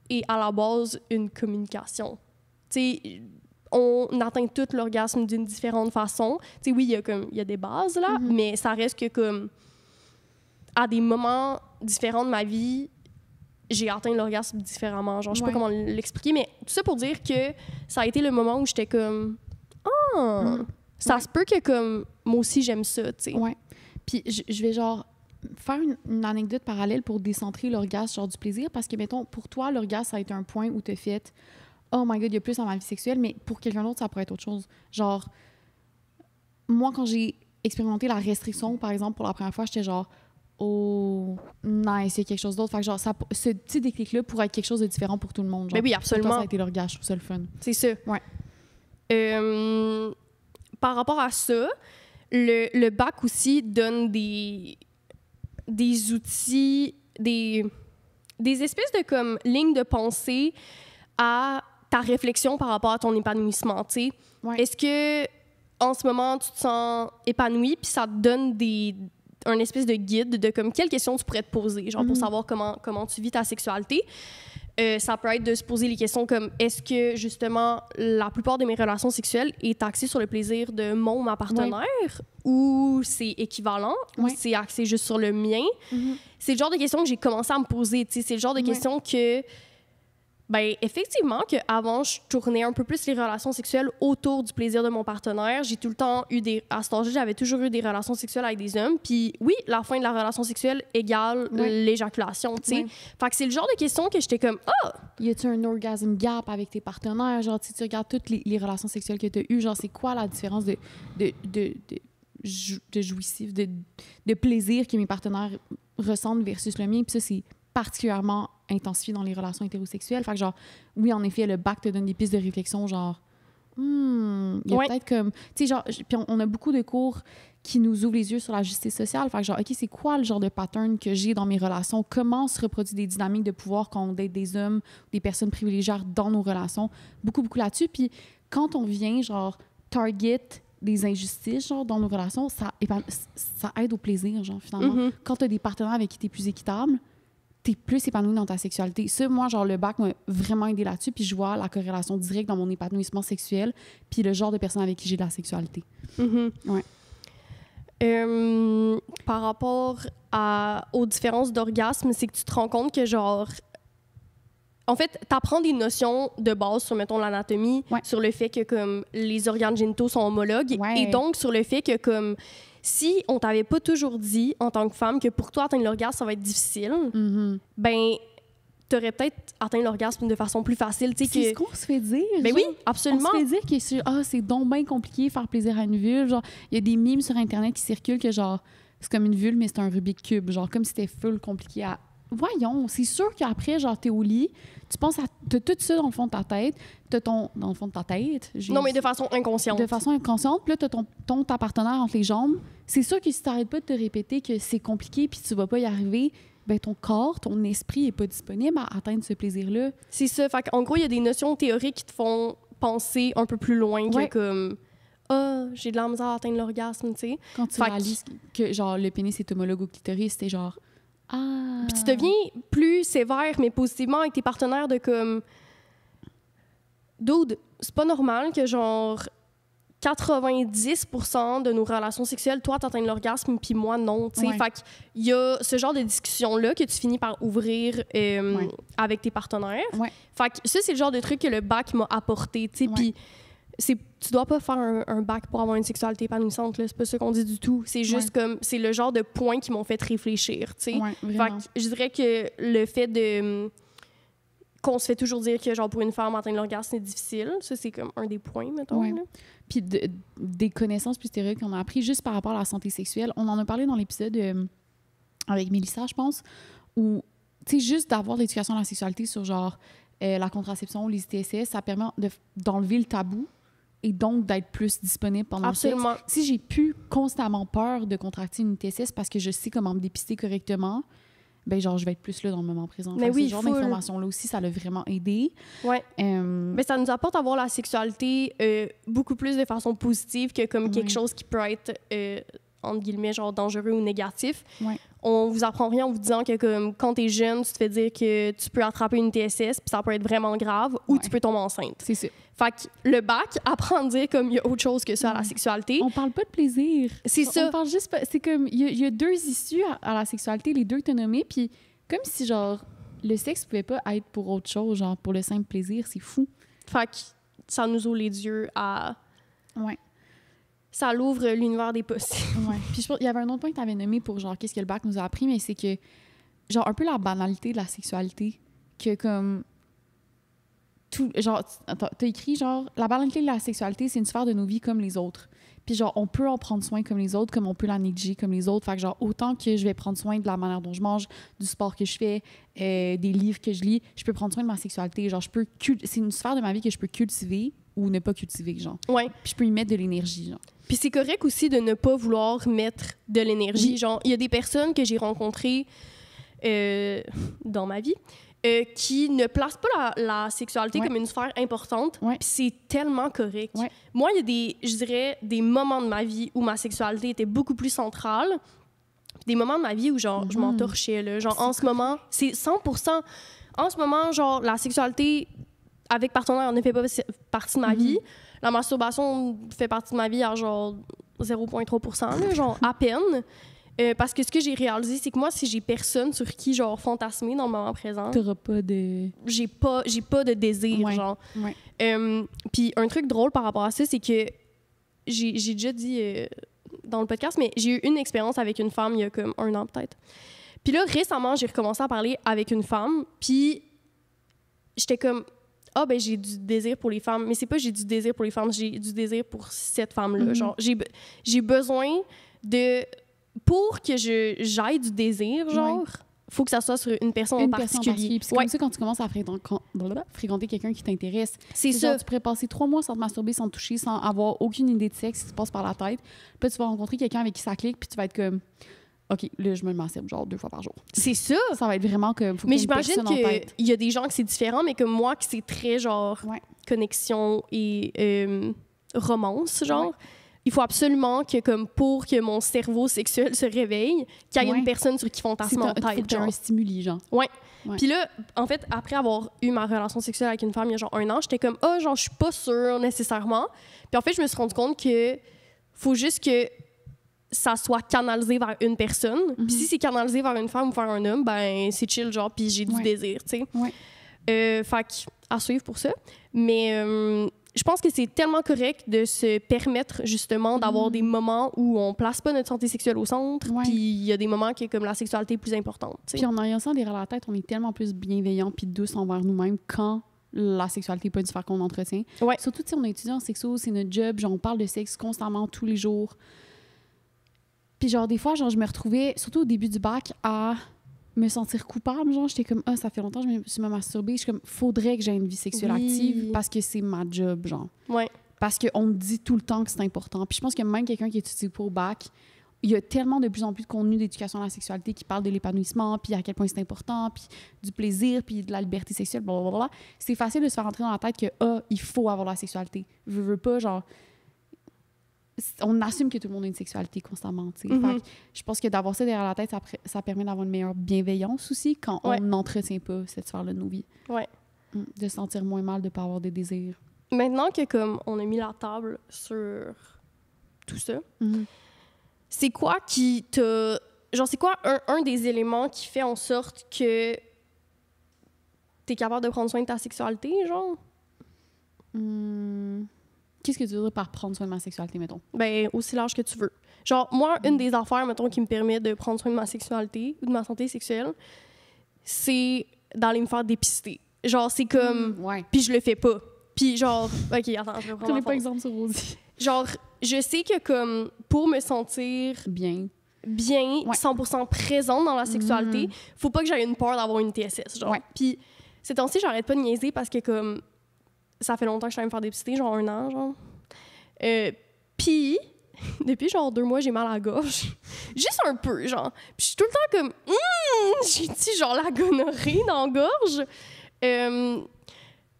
A: est à la base une communication. Tu sais, on atteint tout l'orgasme d'une différente façon. Tu sais, oui, il y a des bases, là, mais ça reste que comme... à des moments différents de ma vie, j'ai atteint l'orgasme différemment. Genre, je sais pas comment l'expliquer, mais tout ça pour dire que ça a été le moment où j'étais comme... ça se peut que comme moi aussi j'aime ça, tu sais.
B: Ouais. Puis je vais genre faire une anecdote parallèle pour décentrer l'orgasme, genre du plaisir, parce que, mettons, pour toi, l'orgasme, ça a été un point où t'as fait « Oh my God, il y a plus dans ma vie sexuelle », mais pour quelqu'un d'autre, ça pourrait être autre chose. Genre, moi, quand j'ai expérimenté la restriction, par exemple, pour la première fois, j'étais genre « Oh, nice, il y a quelque chose d'autre ». Fait que genre, ce petit déclic-là pourrait être quelque chose de différent pour tout le monde. Genre,
A: mais oui, absolument.
B: Pour toi, ça a été l'orgasme, je trouve ça le fun.
A: C'est ça.
B: Ouais.
A: Par rapport à ça, le bac aussi donne des outils, des espèces de comme lignes de pensée à ta réflexion par rapport à ton épanouissement, tu sais.
B: Ouais.
A: Est-ce que en ce moment tu te sens épanoui puis ça te donne un espèce de guide de comme quelles questions tu pourrais te poser, genre pour savoir comment tu vis ta sexualité. Ça peut être de se poser les questions comme est-ce que justement la plupart de mes relations sexuelles est axée sur le plaisir de ma partenaire ou c'est équivalent ou c'est axé juste sur le mien. C'est le genre de questions que j'ai commencé à me poser, tu sais, c'est le genre de questions que ben effectivement qu'avant je tournais un peu plus les relations sexuelles autour du plaisir de mon partenaire. J'ai tout le temps à cet âge j'avais toujours eu des relations sexuelles avec des hommes, puis oui, la fin de la relation sexuelle égale l'éjaculation, tu sais. Fait que c'est le genre de questions que j'étais comme
B: y a-tu un orgasm gap avec tes partenaires, genre si tu regardes toutes les relations sexuelles que tu as eues, genre c'est quoi la différence de jouissif, de plaisir que mes partenaires ressentent versus le mien, puis ça c'est particulièrement intensifié dans les relations hétérosexuelles. Fait que genre, oui, en effet, le bac te donne des pistes de réflexion, genre, il y a peut-être comme... Tu sais, genre, puis on a beaucoup de cours qui nous ouvrent les yeux sur la justice sociale. Fait que genre, OK, c'est quoi le genre de pattern que j'ai dans mes relations? Comment se reproduisent des dynamiques de pouvoir quand on date des hommes, des personnes privilégiées dans nos relations? Beaucoup là-dessus. Puis quand on vient, genre, target des injustices, genre, dans nos relations, ça aide au plaisir, genre, finalement. Quand tu as des partenaires avec qui tu es plus équitable, t'es plus épanoui dans ta sexualité. Ça, moi, genre, le bac m'a vraiment aidé là-dessus, puis je vois la corrélation directe dans mon épanouissement sexuel, puis le genre de personne avec qui j'ai de la sexualité. Ouais.
A: Par rapport aux différences d'orgasme, c'est que tu te rends compte que, genre... En fait, t'apprends des notions de base sur, mettons, l'anatomie, sur le fait que, comme, les organes génitaux sont homologues, et donc sur le fait que, comme... Si on t'avait pas toujours dit, en tant que femme, que pour toi, atteindre l'orgasme, ça va être difficile, ben, t'aurais peut-être atteint l'orgasme de façon plus facile.
B: C'est ce qu'on se fait dire.
A: Ben oui, absolument.
B: On se fait dire que c'est donc bien compliqué faire plaisir à une vulve. Genre, il y a des mimes sur Internet qui circulent que, genre, c'est comme une vulve, mais c'est un Rubik's Cube. Genre, comme si c'était full compliqué à... Voyons, c'est sûr qu'après, genre, t'es au lit, tu penses à... T'as tout ça dans le fond de ta tête. Dans le fond de ta tête.
A: Non, mais de façon inconsciente.
B: De façon inconsciente. Puis là, t'as ta partenaire entre les jambes. C'est sûr que si t'arrêtes pas de te répéter que c'est compliqué puis tu vas pas y arriver, ben ton corps, ton esprit est pas disponible à atteindre ce plaisir-là.
A: C'est ça. Fait qu'en gros, il y a des notions théoriques qui te font penser un peu plus loin que comme... j'ai de la misère à atteindre l'orgasme, tu sais.
B: Quand tu réalises que, genre, le pénis est homologue au clitoris, c'était genre...
A: Puis tu deviens plus sévère, mais positivement avec tes partenaires de comme... Dude, c'est pas normal que genre 90% de nos relations sexuelles, toi, t'atteignes l'orgasme, puis moi, non, tu sais. Fait qu'il y a ce genre de discussion-là que tu finis par ouvrir avec tes partenaires. Fait que ça, c'est le genre de truc que le bac m'a apporté, tu sais. Puis tu dois pas faire un bac pour avoir une sexualité épanouissante, là. C'est pas ça qu'on dit du tout. C'est juste comme... C'est le genre de points qui m'ont fait réfléchir, tu sais. Fait que je dirais que le fait de... qu'on se fait toujours dire que, genre, pour une femme, atteindre l'orgasme, c'est difficile. Ça, c'est comme un des points, mettons. Là.
B: Puis des connaissances plus théoriques qu'on a appris juste par rapport à la santé sexuelle. On en a parlé dans l'épisode avec Mélissa, je pense, où, tu sais, juste d'avoir de l'éducation à la sexualité sur, genre, la contraception, les ITSS, ça permet d'enlever le tabou et donc d'être plus disponible pendant le sexe. Si j'ai plus constamment peur de contracter une ITSS parce que je sais comment me dépister correctement, ben genre je vais être plus là dans le moment présent.
A: Mais oui,
B: ce genre d'informations-là aussi, ça l'a vraiment aidé.
A: Ouais. Mais ça nous apporte à voir la sexualité beaucoup plus de façon positive que comme quelque chose qui peut être, entre guillemets, genre dangereux ou négatif.
B: Ouais.
A: On vous apprend rien en vous disant que comme, quand t'es jeune, tu te fais dire que tu peux attraper une TSS puis ça peut être vraiment grave ou tu peux tomber enceinte.
B: C'est ça.
A: Fait que le bac apprend à dire comme il y a autre chose que ça à la sexualité.
B: On parle pas de plaisir.
A: C'est ça.
B: On parle juste pas... C'est comme... Il y a deux issues à la sexualité, les deux que t'as nommées, puis comme si, genre, le sexe pouvait pas être pour autre chose, genre, pour le simple plaisir, c'est fou.
A: Fait que ça nous ouvre les yeux à...
B: Ouais.
A: Ça l'ouvre l'univers des possibles.
B: Ouais. Puis il y avait un autre point que t'avais nommé pour, genre, qu'est-ce que le bac nous a appris, mais c'est que, genre, un peu la banalité de la sexualité, que comme... Tout, genre, t'as écrit, genre, la banalité de la sexualité, c'est une sphère de nos vies comme les autres. Puis, genre, on peut en prendre soin comme les autres, comme on peut la négliger comme les autres. Fait que, genre, autant que je vais prendre soin de la manière dont je mange, du sport que je fais, des livres que je lis, je peux prendre soin de ma sexualité. Genre, c'est une sphère de ma vie que je peux cultiver ou ne pas cultiver, genre.
A: Ouais.
B: Puis, je peux y mettre de l'énergie, genre.
A: Puis, c'est correct aussi de ne pas vouloir mettre de l'énergie. Oui. Genre, il y a des personnes que j'ai rencontrées dans ma vie qui ne placent pas la sexualité comme une sphère importante. Puis c'est tellement correct. Moi, il y a je dirais, des moments de ma vie où ma sexualité était beaucoup plus centrale. Puis des moments de ma vie où, genre, je m'entorchais, là. Genre, en ce moment, c'est 100%. En ce moment, genre, la sexualité avec partenaire ne fait pas partie de ma vie. La masturbation fait partie de ma vie à, genre, 0,3%, là, genre, à peine. Parce que ce que j'ai réalisé, c'est que moi, si j'ai personne sur qui, genre, fantasmer dans le moment présent...
B: T'auras pas de...
A: J'ai pas de désir, genre. Puis un truc drôle par rapport à ça, c'est que j'ai déjà dit dans le podcast, mais j'ai eu une expérience avec une femme il y a comme 1 an, peut-être. Puis là, récemment, j'ai recommencé à parler avec une femme, puis j'étais comme... Ah, ben j'ai du désir pour les femmes. Mais c'est pas j'ai du désir pour les femmes, j'ai du désir pour cette femme-là. Genre, j'ai besoin de... Pour que j'aille du désir, genre, faut que ça soit sur une personne en particulier.
B: C'est comme ça quand tu commences à fréquenter quelqu'un qui t'intéresse.
A: C'est ça.
B: Genre, tu pourrais passer 3 mois sans te masturber, sans te toucher, sans avoir aucune idée de sexe qui se passe par la tête. Puis tu vas rencontrer quelqu'un avec qui ça clique, puis tu vas être comme... OK, là, je me masturbe genre 2 fois par jour.
A: C'est ça.
B: Ça va être vraiment comme...
A: Mais j'imagine qu'il y a des gens que c'est différent, mais comme moi, que c'est très, genre, connexion et romance, genre... Il faut absolument que, comme pour que mon cerveau sexuel se réveille, qu'il y ait une personne sur qui fantasme en tête.
B: Il faut que un stimuli, genre.
A: Ouais. Puis là, en fait, après avoir eu ma relation sexuelle avec une femme il y a genre 1 an, j'étais comme, genre, je suis pas sûre nécessairement. Puis en fait, je me suis rendu compte que faut juste que ça soit canalisé vers une personne. Puis si c'est canalisé vers une femme ou vers un homme, ben c'est chill, genre, puis j'ai du désir, tu sais. Fait à suivre pour ça. Mais... je pense que c'est tellement correct de se permettre, justement, d'avoir des moments où on place pas notre santé sexuelle au centre, puis il y a des moments que, comme la sexualité est plus importante. T'sais.
B: Puis en ayant ça derrière la tête, on est tellement plus bienveillant puis douce envers nous-mêmes quand la sexualité n'est pas une sphère qu'on entretient. Surtout, si on est étudiant en sexo, c'est notre job, genre on parle de sexe constamment, tous les jours. Puis genre, des fois, genre, je me retrouvais, surtout au début du bac, à... me sentir coupable, genre, j'étais comme, ça fait longtemps que je me suis masturbée. Je suis comme, faudrait que j'aie une vie sexuelle active parce que c'est ma job, genre. Parce qu'on me dit tout le temps que c'est important. Puis je pense que même quelqu'un qui étudie pour au bac, il y a tellement de plus en plus de contenu d'éducation à la sexualité qui parle de l'épanouissement, puis à quel point c'est important, puis du plaisir, puis de la liberté sexuelle, blablabla. C'est facile de se faire entrer dans la tête que, il faut avoir la sexualité. Je veux pas, genre... On assume que tout le monde a une sexualité constamment, tu sais. Fait que je pense que d'avoir ça derrière la tête, ça permet d'avoir une meilleure bienveillance aussi quand on n'entretient pas cette sphère-là de nos vies. De se sentir moins mal de ne pas avoir de désir.
A: Maintenant que, comme, on a mis la table sur tout ça, c'est quoi qui te... Genre, c'est quoi un des éléments qui fait en sorte que t'es capable de prendre soin de ta sexualité, genre?
B: Qu'est-ce que tu veux dire par prendre soin de ma sexualité, mettons? Ben,
A: aussi large que tu veux. Genre, moi, une des affaires, mettons, qui me permet de prendre soin de ma sexualité ou de ma santé sexuelle, c'est d'aller me faire dépister. Genre, c'est comme... Puis je le fais pas. Puis genre... OK, attends, je vais prendre
B: un pas exemple sur Rosie.
A: Genre, je sais que comme pour me sentir...
B: Bien,
A: 100% présente dans la sexualité, faut pas que j'aie une peur d'avoir une TSS, genre. Puis ces temps-ci, j'arrête pas de niaiser parce que comme... Ça fait longtemps que je suis allée me faire dépister, genre 1 an, genre. Puis, depuis genre 2 mois, j'ai mal à la gorge. Juste un peu, genre. Puis je suis tout le temps comme... j'ai-tu genre la gonorrhée dans la gorge?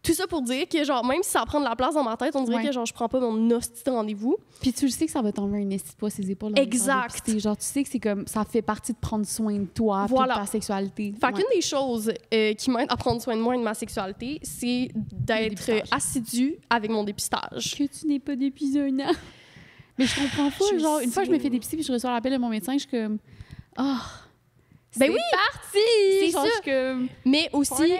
A: Tout ça pour dire que, genre, même si ça prend de la place dans ma tête, on dirait que, genre, je prends pas mon hostie de rendez-vous.
B: Puis tu le sais que ça va t'enlever un esti de poids ses épaules.
A: Exact.
B: Genre, tu sais que c'est comme, ça fait partie de prendre soin de toi,
A: voilà.
B: de ta sexualité.
A: Fait qu'une des choses qui m'aide à prendre soin de moi et de ma sexualité, c'est d'être assidue avec mon dépistage.
B: Que tu n'es pas depuis 1 an. Mais je comprends pas. Genre, une fois, je me fais dépister puis je reçois l'appel de mon médecin, je suis comme...
A: Ben oui!
B: Parti!
A: C'est ça! Mais aussi,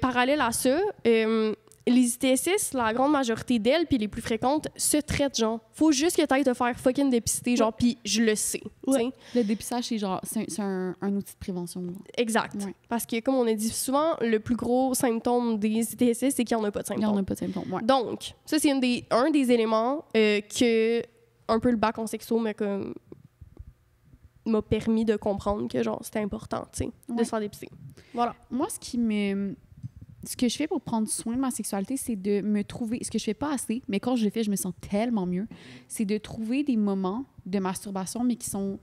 A: parallèle à ça, les ITSS, la grande majorité d'elles, puis les plus fréquentes, se traitent, genre. Faut juste que t'ailles te faire fucking dépister, genre, puis je le sais.
B: Ouais. Le dépistage, c'est genre, c'est un outil de prévention. Genre.
A: Exact. Ouais. Parce que, comme on a dit souvent, le plus gros symptôme des ITSS, c'est qu'il n'y en a pas de symptômes.
B: Il n'y en a pas de symptômes, ouais.
A: Donc, ça, c'est un des éléments que, un peu le bac en sexo, mais comme... m'a permis de comprendre que genre c'était important, tu sais, de se faire dépister. Voilà.
B: Moi, ce que je fais pour prendre soin de ma sexualité, c'est de me trouver, ce que je fais pas assez, mais quand je le fais, je me sens tellement mieux, c'est de trouver des moments de masturbation, mais qui sont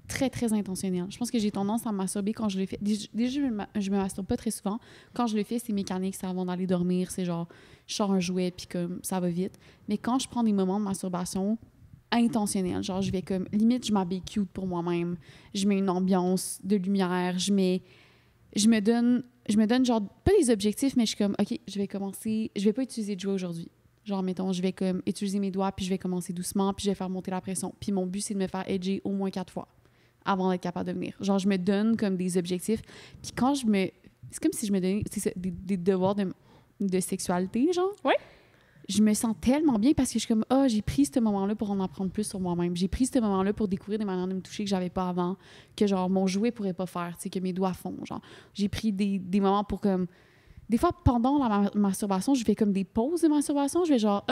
B: très, très intentionnels. Je pense que j'ai tendance à me masturber quand je le fais. Déjà, je me masturbe pas très souvent. Quand je le fais, c'est mécanique, c'est avant d'aller dormir, c'est genre, je sors un jouet, puis comme ça va vite. Mais quand je prends des moments de masturbation intentionnel, genre je vais comme limite je m'habille cute pour moi-même, je mets une ambiance de lumière, je me donne genre pas des objectifs, mais je suis comme OK, je vais commencer, je vais pas utiliser de jouet aujourd'hui, genre mettons je vais comme utiliser mes doigts puis je vais commencer doucement puis je vais faire monter la pression, puis mon but c'est de me faire edger au moins 4 fois avant d'être capable de venir, genre je me donne comme des objectifs, puis quand c'est comme si je me donnais des devoirs de sexualité, genre.
A: Ouais.
B: Je me sens tellement bien parce que je suis comme j'ai pris ce moment-là pour en apprendre plus sur moi-même. J'ai pris ce moment-là pour découvrir des manières de me toucher que j'avais pas avant, que genre mon jouet pourrait pas faire, tu sais, que mes doigts font, genre. J'ai pris des moments pour comme des fois pendant la masturbation, je fais comme des pauses de masturbation, je vais genre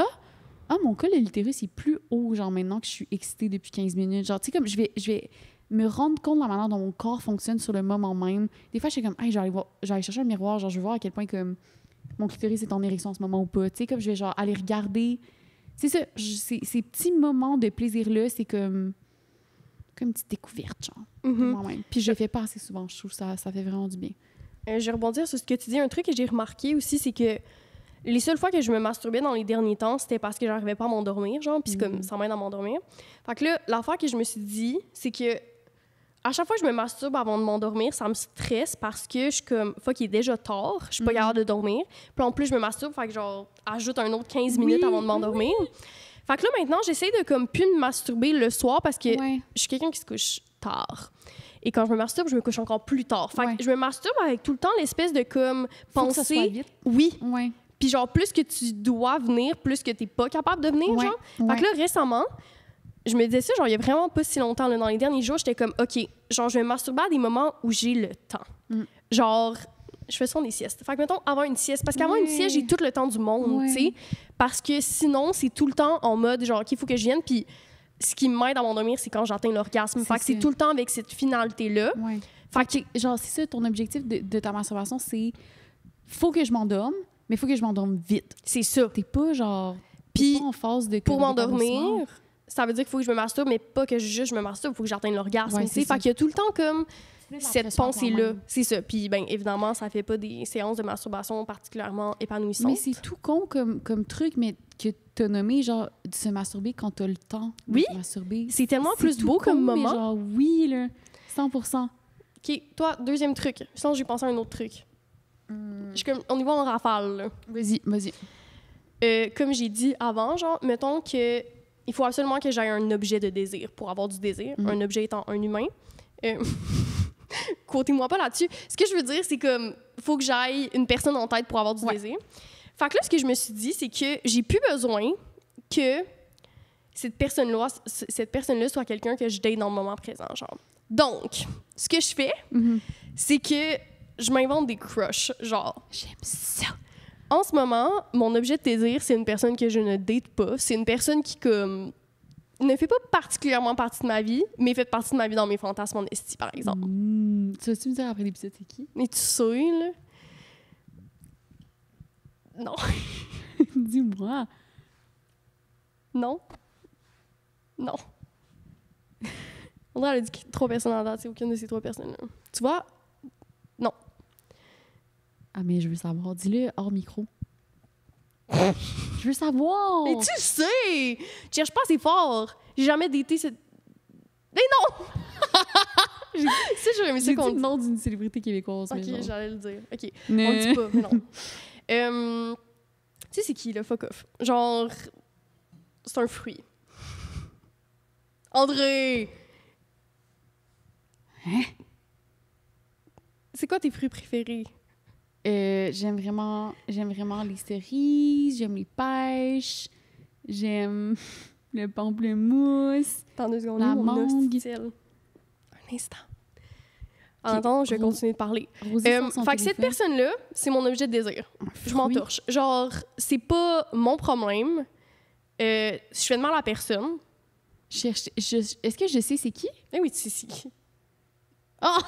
B: mon col de l'utérus est plus haut, genre maintenant que je suis excitée depuis 15 minutes, genre tu sais comme je vais me rendre compte de la manière dont mon corps fonctionne sur le moment même. Des fois je suis comme j'allais chercher un miroir, genre je veux voir à quel point comme mon clitoris est en érection en ce moment ou pas. Tu sais, comme je vais genre aller regarder. C'est ça, ces petits moments de plaisir-là, c'est comme une petite découverte, genre, de moi-même. Puis je le fais pas assez souvent, je trouve que ça fait vraiment du bien.
A: Je vais rebondir sur ce que tu dis. Un truc que j'ai remarqué aussi, c'est que les seules fois que je me masturbais dans les derniers temps, c'était parce que j'arrivais pas à m'endormir, genre, puis comme ça m'aide à m'endormir. Fait que là, l'affaire que je me suis dit, c'est que à chaque fois que je me masturbe avant de m'endormir, ça me stresse parce que je suis comme, fuck, il est déjà tard, je suis pas capable de dormir. Puis en plus, je me masturbe, fait que genre, ajoute un autre 15 minutes avant de m'endormir. Fait que là, maintenant, j'essaie de comme plus me masturber le soir parce que je suis quelqu'un qui se couche tard. Et quand je me masturbe, je me couche encore plus tard. Fait que je me masturbe avec tout le temps l'espèce de comme penser.
B: Faut que ça soit vite.
A: Oui.
B: Ouais.
A: Puis genre, plus que tu dois venir, plus que t'es pas capable de venir, genre. Fait que là, récemment, je me disais ça, genre, il y a vraiment pas si longtemps, là, dans les derniers jours, j'étais comme, OK, genre, je vais me masturber à des moments où j'ai le temps. Genre, je fais souvent des siestes. Fait que, mettons, avant une sieste. Parce qu'avant une sieste, j'ai tout le temps du monde, tu sais. Parce que sinon, c'est tout le temps en mode, genre, OK, il faut que je vienne. Puis ce qui m'aide à m'endormir, c'est quand j'atteins l'orgasme. Fait que c'est tout le temps avec cette finalité-là.
B: Fait que, genre, c'est ça, ton objectif de ta masturbation, c'est faut que je m'endorme, mais faut que je m'endorme vite.
A: C'est ça.
B: T'es pas, genre,
A: puis
B: en phase de...
A: Pour m'endormir, ça veut dire qu'il faut que je me masturbe, mais pas que juste je me masturbe, il faut que j'atteigne l'orgasme. Fait qu'il y a tout le temps comme cette pensée-là. C'est ça. Puis, bien, évidemment, ça fait pas des séances de masturbation particulièrement épanouissantes.
B: Mais c'est tout con comme truc, mais que t'as nommé, genre, de se masturber quand t'as le temps de se masturber.
A: C'est tellement plus beau comme moment.
B: Mais genre, oui, là, 100%.
A: OK, toi, deuxième truc. Sinon, j'ai pensé à un autre truc. Je suis comme, on y va en rafale, là.
B: Vas-y.
A: Comme j'ai dit avant, genre, mettons que il faut absolument que j'aie un objet de désir pour avoir du désir, un objet étant un humain. Quotez-moi pas là-dessus. Ce que je veux dire, c'est comme, faut que j'aille une personne en tête pour avoir du désir. Fait que là, ce que je me suis dit, c'est que j'ai plus besoin que cette personne-là soit quelqu'un que je date dans le moment présent, genre. Donc, ce que je fais, c'est que je m'invente des crushs, genre.
B: J'aime ça.
A: En ce moment, mon objet de désir, c'est une personne que je ne date pas. C'est une personne qui, comme, ne fait pas particulièrement partie de ma vie, mais fait partie de ma vie dans mes fantasmes en esti, par exemple.
B: Tu vas-tu me dire après l'épisode, c'est qui?
A: Mais tu sais, là? Non.
B: Dis-moi.
A: Non. Non. On dirait qu'elle a dit 3 personnes en date, c'est aucune de ces 3 personnes-là. Tu vois? Non.
B: Ah, mais je veux savoir. Dis-le hors micro. Je veux savoir!
A: Mais tu sais! Tu cherches pas assez fort. J'ai jamais daté cette... Mais non! Si, j'aurais aimé ça
B: J'ai
A: qu'on
B: dit le nom d'une célébrité québécoise.
A: Ok,
B: mais genre.
A: j'allais le dire. Ok,
B: Mais-
A: on le dit pas, mais non. Tu sais, c'est qui, le fuck off? Genre, c'est un fruit. André!
B: Hein?
A: C'est quoi tes fruits préférés?
B: J'aime vraiment les cerises, j'aime les pêches, j'aime le pamplemousse.
A: Attends 2 secondes,
B: La
A: mon
B: mangue.
A: hostie-t-il. Un instant. En attendant, je vais continuer de parler.
B: Rosé sur son
A: Fait que cette
B: téléphone.
A: personne-là, c'est mon objet de désir. Je m'en
B: fruit.
A: torche. Genre, c'est pas mon problème. Je fais de mal à la personne.
B: Est-ce que je sais c'est qui?
A: Eh oui, tu sais, c'est qui.
B: Ah!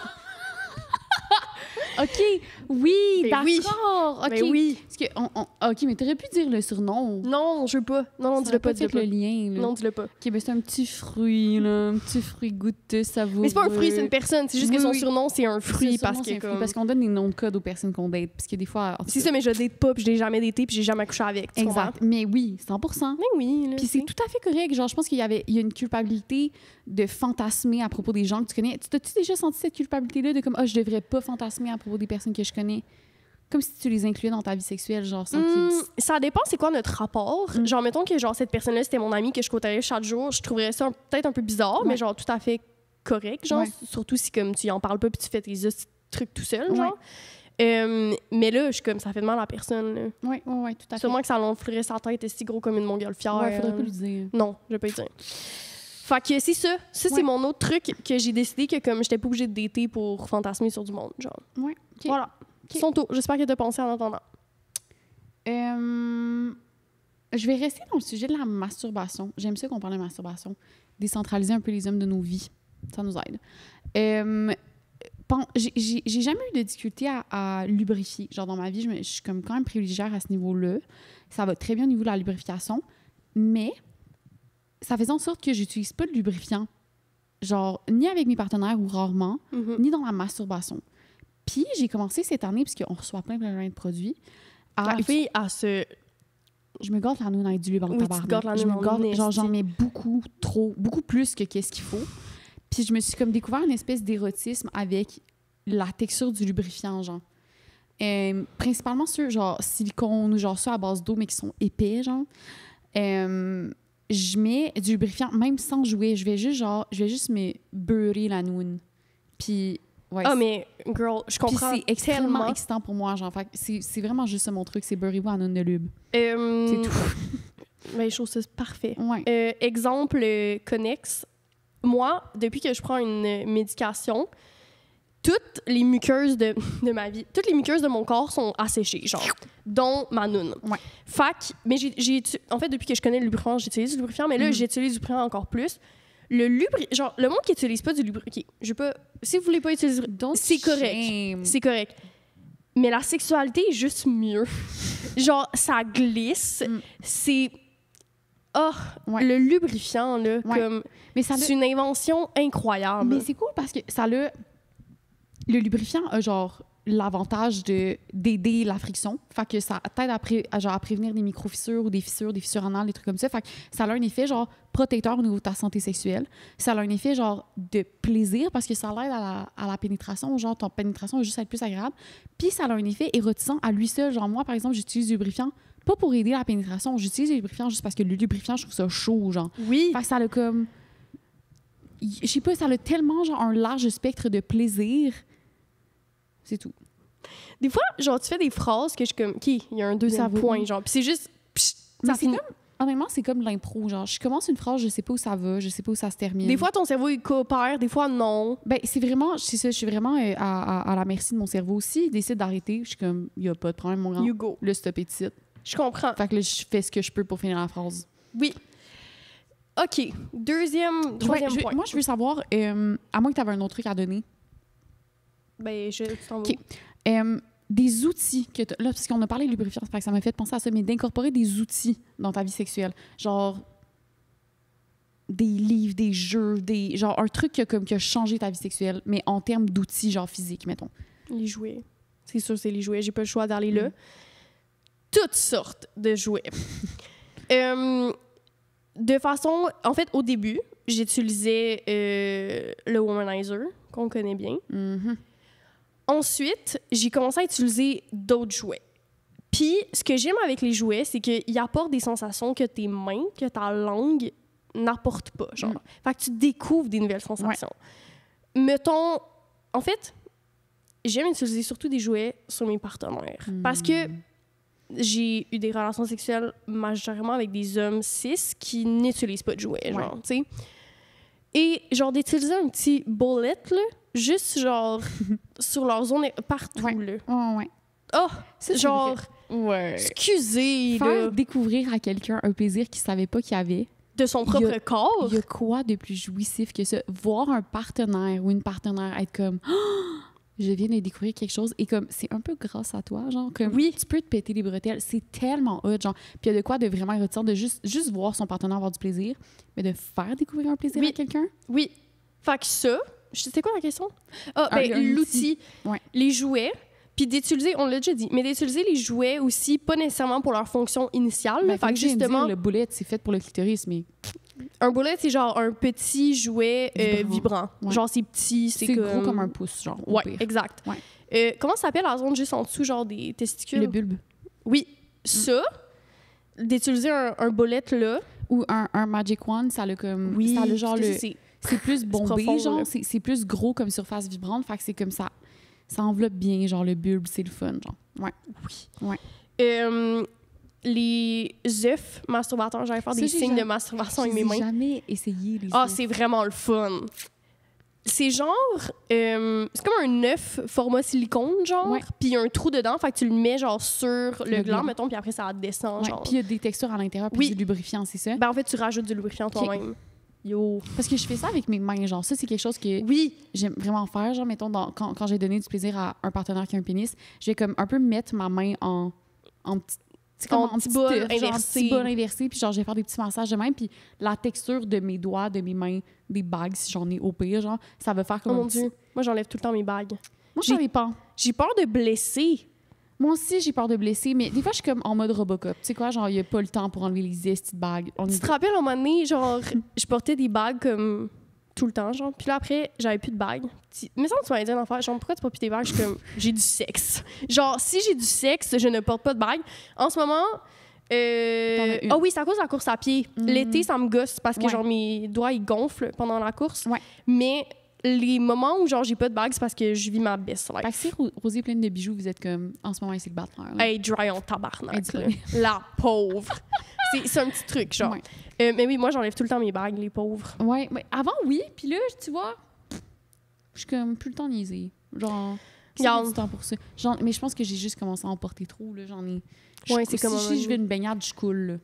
B: OK, oui,
A: Ben
B: d'accord.
A: oui.
B: OK.
A: Ben oui.
B: Parce que OK, mais t'aurais pu dire le surnom.
A: Non, je veux pas. Non,
B: Ça
A: dis-le
B: aurait
A: pas,
B: fait
A: dis-le
B: le
A: pas.
B: lien. Là.
A: Non, dis-le pas.
B: OK, ben c'est un petit fruit, là. Un petit fruit goûteux, savoureux.
A: Mais c'est pas un fruit, c'est une personne. C'est juste que
B: Oui,
A: son
B: oui.
A: surnom, c'est un fruit
B: C'est
A: parce
B: sûrement, c'est
A: que
B: un fruit,
A: comme...
B: parce qu'on donne des noms de code aux personnes qu'on date. Parce que des fois... en tout
A: C'est
B: cas,
A: ça, mais je date pas, puis je l'ai jamais daté, puis j'ai jamais couché avec. Tu comprends?
B: exact. Mais oui, 100%.
A: Mais oui, là,
B: Puis c'est tout à fait correct. Genre, je pense qu'il y a une culpabilité de fantasmer à propos des gens que tu connais. T'as-tu déjà senti cette culpabilité-là de comme, je devrais pas fantasmer à propos des personnes que je connais? Comme si tu les incluais dans ta vie sexuelle, genre, sans qu'ils...
A: Ça dépend c'est quoi notre rapport. Genre, mettons que genre cette personne-là, c'était mon amie que je côtoyais chaque jour, je trouverais ça peut-être un peu bizarre,
B: Ouais.
A: mais genre tout à fait correct, genre,
B: Ouais.
A: surtout si comme tu en parles pas puis tu fais tes trucs tout seul,
B: Ouais.
A: genre. Mais là, je suis comme, ça fait de mal à la personne, là.
B: Oui, tout à fait.
A: Sûrement que ça l'enflerait sa tête, est si gros comme une montgolfière.
B: Ouais, faudrait pas lui dire.
A: Non, je vais pas y dire. Fait que c'est ça. Ça,
B: Ouais.
A: c'est mon autre truc que j'ai décidé que comme j'étais pas obligée de dater pour fantasmer sur du monde, genre.
B: Ouais, OK.
A: Voilà.
B: Ok.
A: Son tour. J'espère que t'as pensé en attendant.
B: Je vais rester dans le sujet de la masturbation. J'aime ça qu'on parle de masturbation. Décentraliser un peu les hommes de nos vies. Ça nous aide. J'ai jamais eu de difficulté à lubrifier. Genre, dans ma vie, je suis comme quand même privilégiée à ce niveau-là. Ça va très bien au niveau de la lubrification. Mais ça faisait en sorte que j'utilise pas de lubrifiant. Genre, ni avec mes partenaires ou rarement, ni dans la masturbation. Puis, j'ai commencé cette année, puisqu'on reçoit plein de produits,
A: La fille a ce...
B: je me gâte la noune avec du lait en
A: Oui, tu te
B: tabarnak.
A: gâtes la
B: Je
A: noune
B: me
A: en
B: gâte,
A: noune,
B: genre, j'en
A: esti.
B: mets beaucoup plus que qu'est-ce qu'il faut. Puis je me suis comme découvert une espèce d'érotisme avec la texture du lubrifiant, genre. Principalement ceux, genre, silicone ou genre ceux à base d'eau, mais qui sont épais, genre. Je mets du lubrifiant, même sans jouer. Je vais juste me beurrer la noune. Puis, ouais.
A: Ah, mais, girl, je
B: puis
A: comprends
B: c'est extrêmement
A: tellement.
B: excitant pour moi, genre. Fait que c'est vraiment juste ça, mon truc, c'est beurrez-vous à noune de lube.
A: C'est
B: tout.
A: Ben, je trouve ça parfait.
B: Ouais.
A: Exemple connexe. Moi, depuis que je prends une médication, toutes les muqueuses de ma vie, toutes les muqueuses de mon corps sont asséchées, genre, dont ma noune.
B: Ouais.
A: Fac, mais en fait, depuis que je connais le lubrifiant, j'utilise du lubrifiant, mais là, j'utilise du lubrifiant encore plus. Le monde qui n'utilise pas du lubrifiant, si vous voulez pas utiliser, c'est correct. C'est correct. Mais la sexualité est juste mieux. Genre, ça glisse. C'est...
B: Ouais.
A: Le lubrifiant, là,
B: Ouais.
A: comme...
B: Mais ça
A: C'est une invention incroyable.
B: Mais c'est cool parce que ça a... Le lubrifiant a genre l'avantage d'aider la friction. Fait que ça t'aide à prévenir des micro-fissures ou des fissures anales, des trucs comme ça. Fait que ça a un effet genre protecteur au niveau de ta santé sexuelle. Ça a un effet genre de plaisir parce que ça l'aide à la pénétration. Genre ton pénétration va juste être plus agréable. Puis ça a un effet érotisant à lui seul. Genre moi, par exemple, j'utilise du lubrifiant pas pour aider la pénétration. J'utilise le lubrifiant juste parce que le lubrifiant, je trouve ça chaud, genre.
A: Oui.
B: Fait que ça a comme... Je sais pas, ça a tellement genre un large spectre de plaisir. C'est tout.
A: Des fois, genre, tu fais des phrases que je suis comme... OK, il y a un deuxième
B: Ça va.
A: point, genre. Puis c'est juste...
B: Mais
A: ça
B: c'est
A: finit.
B: comme... Honnêtement, c'est comme l'impro, genre. Je commence une phrase, je sais pas où ça va, je sais pas où ça se termine.
A: Des fois, ton cerveau, il coopère. Des fois, non.
B: Ben, c'est ça, je suis vraiment à la merci de mon cerveau aussi. Il décide d'arrêter, je suis comme, il y a pas de problème, mon grand.
A: You go.
B: Le stop est de site.
A: Je comprends.
B: Fait que là, je fais ce que je peux pour finir la phrase.
A: Oui. OK. Troisième point.
B: Moi, je veux savoir, à moins que tu avais un autre truc à donner,
A: Ben, tu t'en vas.
B: OK. Des outils que là, parce qu'on a parlé de lubrifiant, fait que ça m'a fait penser à ça, mais d'incorporer des outils dans ta vie sexuelle. Genre, des livres, des jeux, genre un truc qui a changé ta vie sexuelle, mais en termes d'outils, genre physiques, mettons.
A: Les jouets. C'est sûr, c'est les jouets. J'ai pas le choix d'aller là. Toutes sortes de jouets. De façon... En fait, au début, j'utilisais le Womanizer, qu'on connaît bien.
B: Mm-hmm.
A: Ensuite, j'ai commencé à utiliser d'autres jouets. Puis, ce que j'aime avec les jouets, c'est qu'ils apportent des sensations que tes mains, que ta langue n'apportent pas. Genre. Fait que tu découvres des nouvelles sensations. Ouais. Mettons... En fait, j'aime utiliser surtout des jouets sur mes partenaires. Parce que j'ai eu des relations sexuelles majoritairement avec des hommes cis qui n'utilisent pas de jouets, genre, tu sais. Et, genre, d'utiliser un petit bullet, là, juste, genre, sur leur zone, partout, là.
B: Ouais.
A: Oh, genre...
B: Ouais.
A: Excusez,
B: faire
A: là.
B: découvrir à quelqu'un un plaisir qu'il savait pas qu'il avait.
A: De son propre corps.
B: Il y a quoi de plus jouissif que ça? Voir un partenaire ou une partenaire être comme... Oh, je viens de découvrir quelque chose et comme c'est un peu grâce à toi, genre comme
A: oui.
B: Tu peux te péter les bretelles, c'est tellement hot, genre. Puis il y a de quoi de vraiment érotisant de juste voir son partenaire avoir du plaisir, mais de faire découvrir un plaisir à quelqu'un.
A: Oui. Fait que ça, c'était quoi la question? Ah, ben l'outil, les jouets. Puis d'utiliser, on l'a déjà dit, mais d'utiliser les jouets aussi, pas nécessairement pour leur fonction initiale.
B: Ben,
A: fait que justement,
B: le bullet, c'est fait pour le clitoris, mais...
A: Un bullet, c'est genre un petit jouet vibrant. Ouais. Genre, c'est petit, c'est comme...
B: gros comme un pouce, genre.
A: Ouais, exact. Ouais. Comment ça s'appelle la zone juste en dessous, genre des testicules?
B: Le bulbe.
A: Oui. Ça, d'utiliser un bullet là...
B: Ou un Magic Wand, ça a comme...
A: Oui,
B: ça a genre
A: c'est
B: plus bombé, profond, genre. C'est plus gros comme surface vibrante, fait que c'est comme ça... Ça enveloppe bien, genre, le bulbe, c'est le fun, genre. Ouais.
A: Oui.
B: Ouais.
A: Les œufs masturbateurs, j'allais faire des signes de masturbation avec mes mains.
B: J'ai jamais essayé les œufs.
A: Ah, c'est vraiment le fun. C'est genre... c'est comme un œuf format silicone, genre, puis il y a un trou dedans, fait que tu le mets, genre, sur le gland, mettons, puis après, ça descend, genre.
B: Puis il y a des textures à l'intérieur, puis du lubrifiant, c'est ça?
A: Ben, en fait, tu rajoutes du lubrifiant toi-même. Yo.
B: Parce que je fais ça avec mes mains, genre. Ça, c'est quelque chose que j'aime vraiment faire. Genre, mettons, quand j'ai donné du plaisir à un partenaire qui a un pénis, je vais comme un peu mettre ma main en petit bol inversé. Puis genre, je vais faire des petits massages de même. Puis la texture de mes doigts, de mes mains, des bagues, si j'en ai au pire, genre, ça va faire comme
A: mon Dieu. Moi, j'enlève tout le temps mes bagues.
B: Moi, j'en ai pas.
A: J'ai peur de blesser.
B: Moi aussi, j'ai peur de blesser, mais des fois, je suis comme en mode Robocop. Tu sais quoi, genre, il n'y a pas le temps pour enlever les petites bagues.
A: Tu te rappelles, à un moment donné, genre, je portais des bagues comme tout le temps, genre. Puis là, après, j'avais plus de bagues. Mais ça, tu m'avais dit un enfant, genre, pourquoi tu portes plus tes bagues? Je suis comme, j'ai du sexe. Genre, si j'ai du sexe, je ne porte pas de bagues. En ce moment... Ah oui, c'est à cause de la course à pied. L'été, ça me gosse parce que, genre, mes doigts, ils gonflent pendant la course. Mais... les moments où, genre, j'ai pas de bague, c'est parce que je vis ma best life.
B: Fait que si Rosée pleine de bijoux, vous êtes comme, en ce moment, elle est célibataire.
A: Hey, dry on tabarnak. La pauvre. C'est un petit truc, genre. Mais oui, moi, j'enlève tout le temps mes bagues, les pauvres.
B: Ouais, mais avant, oui. Puis là, tu vois, je suis comme plus le temps niaiser. Genre, c'est du temps pour ça. Genre, mais je pense que j'ai juste commencé à en porter trop, là. J'en ai...
A: c'est comme
B: si je veux une baignade, je coule, là.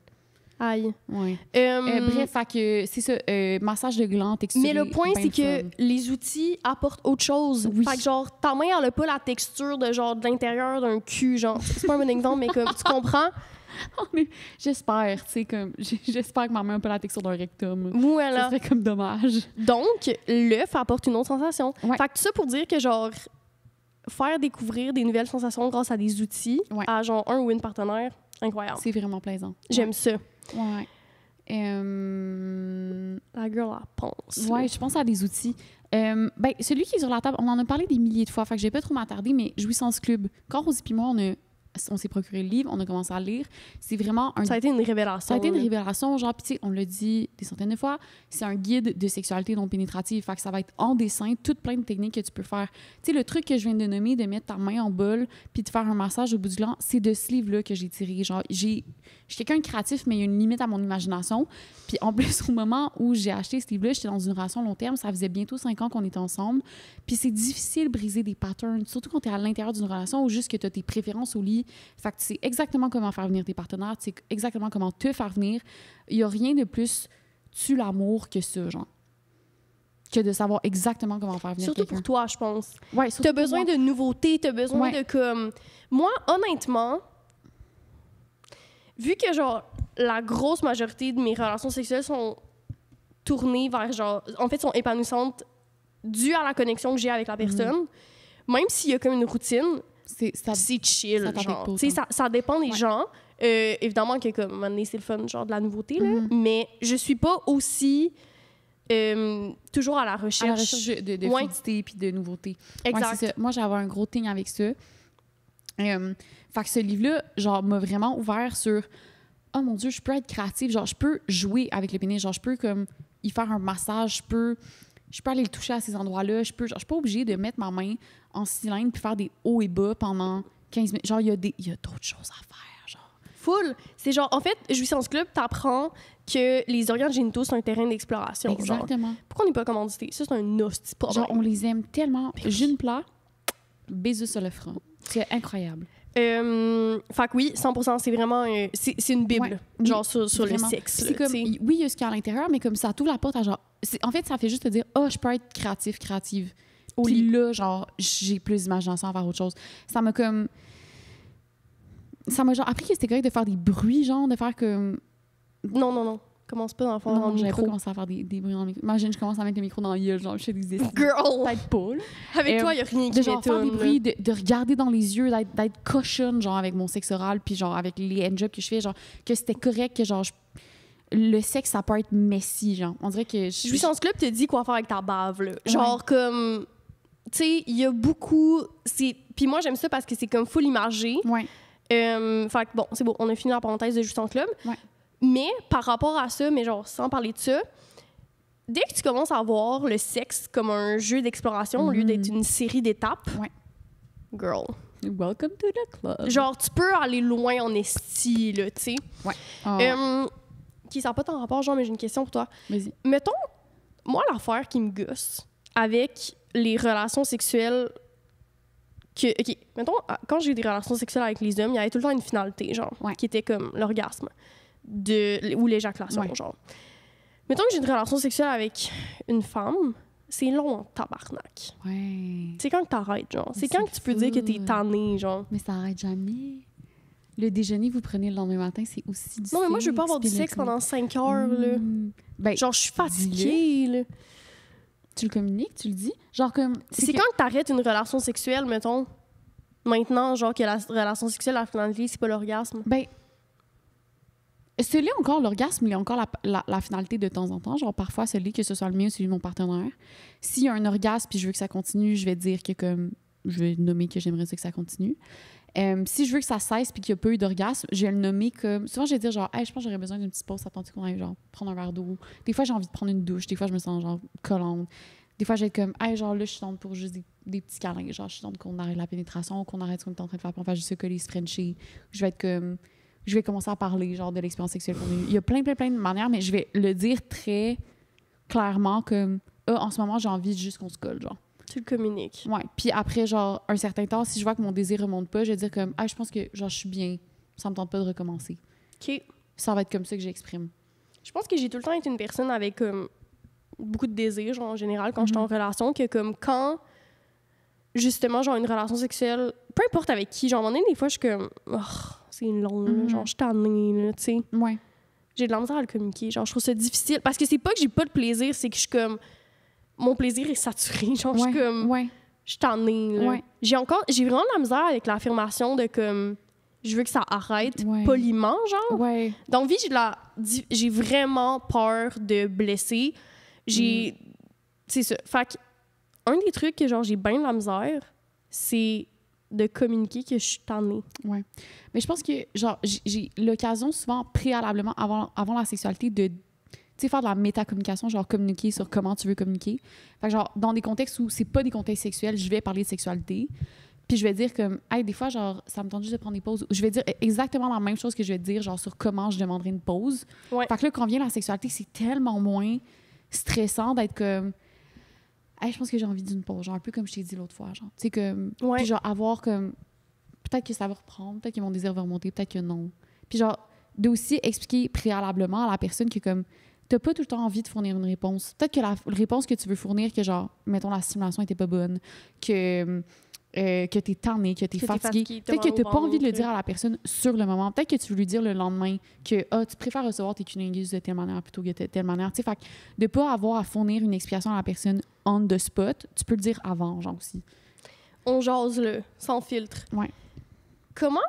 A: Aïe.
B: Ouais. Bref, fait que c'est ça, massage de gland, texturé.
A: Mais le point, c'est que les outils apportent autre chose.
B: Oui.
A: Fait que genre, ta main, elle a pas la texture de genre de l'intérieur d'un cul, genre. C'est pas un bon exemple, mais comme, tu comprends?
B: Oh, mais j'espère, tu sais, comme, j'espère que ma main a pas la texture d'un rectum.
A: Voilà.
B: Ça serait comme dommage.
A: Donc, l'œuf apporte une autre sensation.
B: Ouais.
A: Fait que tout ça pour dire que genre, faire découvrir des nouvelles sensations grâce à des outils à genre un ou une partenaire, incroyable.
B: C'est vraiment plaisant.
A: J'aime ça.
B: Ouais.
A: La girl, elle pense.
B: Ouais, je pense à des outils. Ben, celui qui est sur la table, on en a parlé des milliers de fois, fait que je vais pas trop m'attarder, mais Jouissance Club. Quand Rosie et moi, on s'est procuré le livre, on a commencé à le lire. C'est vraiment
A: Ça a été une révélation.
B: Ça a été une révélation, genre, puis tu sais, on l'a dit des centaines de fois, c'est un guide de sexualité non pénétrative, fait que ça va être en dessin, toutes plein de techniques que tu peux faire. Tu sais, le truc que je viens de nommer, de mettre ta main en bol, puis de faire un massage au bout du gland, c'est de ce livre-là que j'ai tiré. Genre, je suis quelqu'un de créatif, mais il y a une limite à mon imagination. Puis en plus, au moment où j'ai acheté ce livre-là, j'étais dans une relation long terme, ça faisait bientôt 5 ans qu'on était ensemble, puis c'est difficile de briser des patterns, surtout quand tu es à l'intérieur d'une relation ou juste que tu as tes préférences au lit. Fait que tu sais exactement comment faire venir tes partenaires, tu sais exactement comment te faire venir. Il n'y a rien de plus tue l'amour que ça, genre. Que de savoir exactement comment faire venir
A: surtout pour toi, je pense.
B: Ouais,
A: tu as besoin de nouveautés, tu as besoin de comme... Moi, honnêtement, vu que genre la grosse majorité de mes relations sexuelles sont tournées vers genre... En fait, sont épanouissantes dû à la connexion que j'ai avec la personne. Même s'il y a comme une routine, c'est chill, genre. Tu sais, ça dépend des gens. Évidemment que, comme, à un moment donné, c'est le fun, genre, de la nouveauté, là. Mais je suis pas aussi... toujours à la recherche
B: de fluidité puis de nouveauté.
A: Exact.
B: Ouais, c'est ça. Moi, j'avais un gros thing avec ça. Fait que ce livre-là, genre, m'a vraiment ouvert sur « Oh mon Dieu, je peux être créative. Genre, je peux jouer avec le pénis. Genre, je peux, comme, y faire un massage. Je peux aller le toucher à ces endroits-là. Je suis pas obligée de mettre ma main en cylindre puis faire des hauts et bas pendant 15 minutes. Genre, il y a d'autres choses à faire, genre.
A: Full. C'est genre, en fait, Jouissance Club t'apprend que les organes génitaux, c'est un terrain d'exploration.
B: Exactement.
A: Genre. Pourquoi on n'est pas commandité? Ça, c'est un hostie problème.
B: Genre, on les aime tellement. Jeune plat, baiser sur le front. C'est incroyable.
A: Fait que oui, 100%, c'est vraiment... c'est une bible, genre, sur le sexe.
B: C'est comme, oui, il y a ce qu'il y a à l'intérieur, mais comme ça t'ouvre la porte à genre... En fait, ça fait juste te dire « Oh, je peux être créative. » Puis là, genre, j'ai plus d'imagination à faire autre chose. Ça m'a comme... Ça m'a genre appris que c'était correct de faire des bruits, genre, de faire comme...
A: Non. Commence pas dans le fond dans le micro.
B: J'avais pas commencé à faire des bruits dans le micro. Imagine, je commence à mettre le micro dans la gueule, genre, je fais des essais.
A: Girl!
B: Peut-être pas, là.
A: Avec toi, il y a rien qui
B: de genre faire des
A: m'étonne.
B: bruits, de regarder dans les yeux, d'être cochonne, genre, avec mon sexe oral, puis genre, avec les handjobs que je fais, genre, que c'était correct, que genre, le sexe, ça peut être messy, genre. On dirait que...
A: Jouissance Club te dit quoi faire avec ta bave, là. Genre, comme... Tu sais, il y a beaucoup... Puis moi, j'aime ça parce que c'est comme full imagé.
B: Ouais.
A: Fait que bon, c'est bon, on a fini la parenthèse de Jouissance Club.
B: Ouais.
A: Mais par rapport à ça, mais genre sans parler de ça, dès que tu commences à voir le sexe comme un jeu d'exploration au lieu d'être une série d'étapes, girl.
B: Welcome to the club.
A: Genre, tu peux aller loin en esti, là, tu sais.
B: Ouais.
A: Qui ça n'a pas tant rapport, genre, mais j'ai une question pour toi.
B: Vas-y.
A: Mettons, moi, l'affaire qui me gosse avec les relations sexuelles OK, mettons, quand j'ai eu des relations sexuelles avec les hommes, il y avait tout le temps une finalité, genre, qui était comme l'orgasme ou l'éjaculation, genre. Mettons que j'ai une relation sexuelle avec une femme, c'est long en tabarnak.
B: Ouais.
A: C'est quand que t'arrêtes, genre. C'est quand que tu peux dire que t'es tanné, genre.
B: Mais ça arrête jamais. Le déjeuner que vous prenez le lendemain matin, c'est aussi du sexe.
A: Non, mais moi, je veux pas avoir du sexe pendant 5 heures, là.
B: Ben,
A: genre, je suis fatiguée, là.
B: Tu le communiques, tu le dis? Genre comme...
A: C'est quand que t'arrêtes une relation sexuelle, mettons, maintenant, genre que la relation sexuelle, la finalité, c'est pas l'orgasme.
B: Ben, celui-là encore, l'orgasme, il y a encore la finalité de temps en temps. Genre, parfois, celui que ce soit le mien ou celui de mon partenaire. S'il y a un orgasme puis je veux que ça continue, je vais dire que comme... Je vais nommer que j'aimerais ça que ça continue. Si je veux que ça cesse puis qu'il n'y a pas eu d'orgasme, je vais le nommer comme... Souvent, je vais dire genre, hey, je pense que j'aurais besoin d'une petite pause, ça tente qu'on aille genre prendre un verre d'eau. Des fois, j'ai envie de prendre une douche. Des fois, je me sens genre collante. Des fois, je vais être comme, hey, genre là, je suis tente pour juste des petits câlins. Genre, je suis tente qu'on arrête la pénétration, qu'on arrête ce qu'on est en train de faire, puis on fait juste se coller, se frencher. Je vais être comme... Je vais commencer à parler genre de l'expérience sexuelle qu'on a eue. Il y a plein de manières, mais je vais le dire très clairement comme, en ce moment, j'ai envie juste qu'on se colle, genre.
A: Tu le communiques.
B: Ouais. Puis après, genre, un certain temps, si je vois que mon désir remonte pas, je vais dire comme, je pense que, genre, je suis bien. Ça me tente pas de recommencer.
A: OK.
B: Ça va être comme ça que j'exprime.
A: Je pense que j'ai tout le temps été une personne avec beaucoup de désir, genre, en général, quand j'étais en relation, que comme quand, justement, genre, une relation sexuelle, peu importe avec qui, genre, à un moment donné, des fois, je suis comme, c'est long, là, genre, je suis tannée, là, tu sais.
B: Ouais.
A: J'ai de la misère à le communiquer. Genre, je trouve ça difficile. Parce que c'est pas que j'ai pas de plaisir, c'est que je suis comme... Mon plaisir est saturé. Genre, je suis comme... Je suis tannée, là. J'ai vraiment de la misère avec l'affirmation de comme... Je veux que ça arrête poliment, genre.
B: Ouais.
A: Dans la vie, j'ai vraiment peur de blesser. C'est ça. Fait que, un des trucs que, genre, j'ai bien de la misère, c'est de communiquer que je suis tannée.
B: Ouais. Mais je pense que, genre, j'ai l'occasion souvent, préalablement, avant la sexualité, de, tu sais, faire de la métacommunication, genre communiquer sur comment tu veux communiquer. Fait que, genre, dans des contextes où c'est pas des contextes sexuels, je vais parler de sexualité. Puis je vais dire comme, hey, des fois, genre, ça me tente juste de prendre des pauses. Je vais dire exactement la même chose que je vais dire, genre, sur comment je demanderais une pause.
A: Ouais.
B: Fait que là, quand vient la sexualité, c'est tellement moins stressant d'être comme... Hey, je pense que j'ai envie d'une pause, genre un peu comme je t'ai dit l'autre fois, genre. Tu sais, comme... Puis genre, avoir comme... Peut-être que ça va reprendre, peut-être que mon désir va remonter, peut-être que non. Puis genre, d'aussi expliquer préalablement à la personne que comme... T'as pas tout le temps envie de fournir une réponse. Peut-être que la réponse que tu veux fournir, que genre, mettons, la stimulation était pas bonne, que que t'es tanné, que t'es fatigué. Peut-être que t'as pas envie de le dire à la personne sur le moment. Peut-être que tu veux lui dire le lendemain que tu préfères recevoir tes cunnilingus de telle manière plutôt que de telle manière. Tu sais, fait que de pas avoir à fournir une explication à la personne on the spot, tu peux le dire avant, genre aussi.
A: On jase, là, sans filtre.
B: Ouais.
A: Comment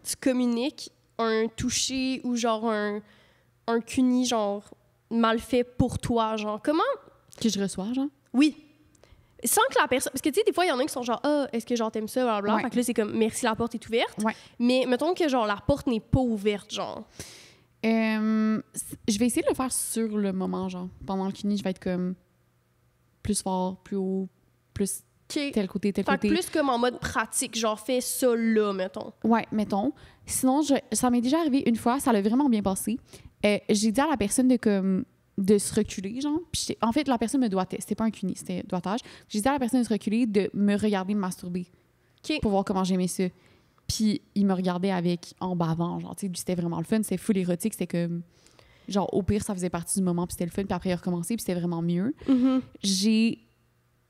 A: tu communiques un toucher ou genre un cuni, genre, mal fait pour toi, genre? Comment?
B: Que je reçois, genre?
A: Oui. Sans que la personne... Parce que, tu sais, des fois, il y en a qui sont genre, « Ah, est-ce que genre t'aimes ça? » Blablabla.
B: Ouais.
A: Fait que là, c'est comme, « Merci, la porte est ouverte.
B: Ouais. »
A: Mais mettons que, genre, la porte n'est pas ouverte, genre.
B: Je vais essayer de le faire sur le moment, genre. Pendant le cuni, je vais être comme plus fort, plus haut, plus tel côté, tel
A: côté.
B: Fait
A: que plus comme en mode pratique, genre, fais ça là, mettons.
B: Ouais, mettons. Sinon, ça m'est déjà arrivé une fois, ça l'a vraiment bien passé. J'ai dit à la personne de se reculer, genre. Puis en fait, la personne me doigtait. C'était pas un cuni, c'était doigtage. J'ai dit à la personne de se reculer, de me regarder me masturber. Pour voir comment j'aimais ça. Puis il me regardait en bavant, genre, tu sais, c'était vraiment le fun. C'était full érotique, c'était comme... Genre, au pire, ça faisait partie du moment, puis c'était le fun. Puis après, il a recommencé, puis c'était vraiment mieux.
A: Mm-hmm.
B: J'ai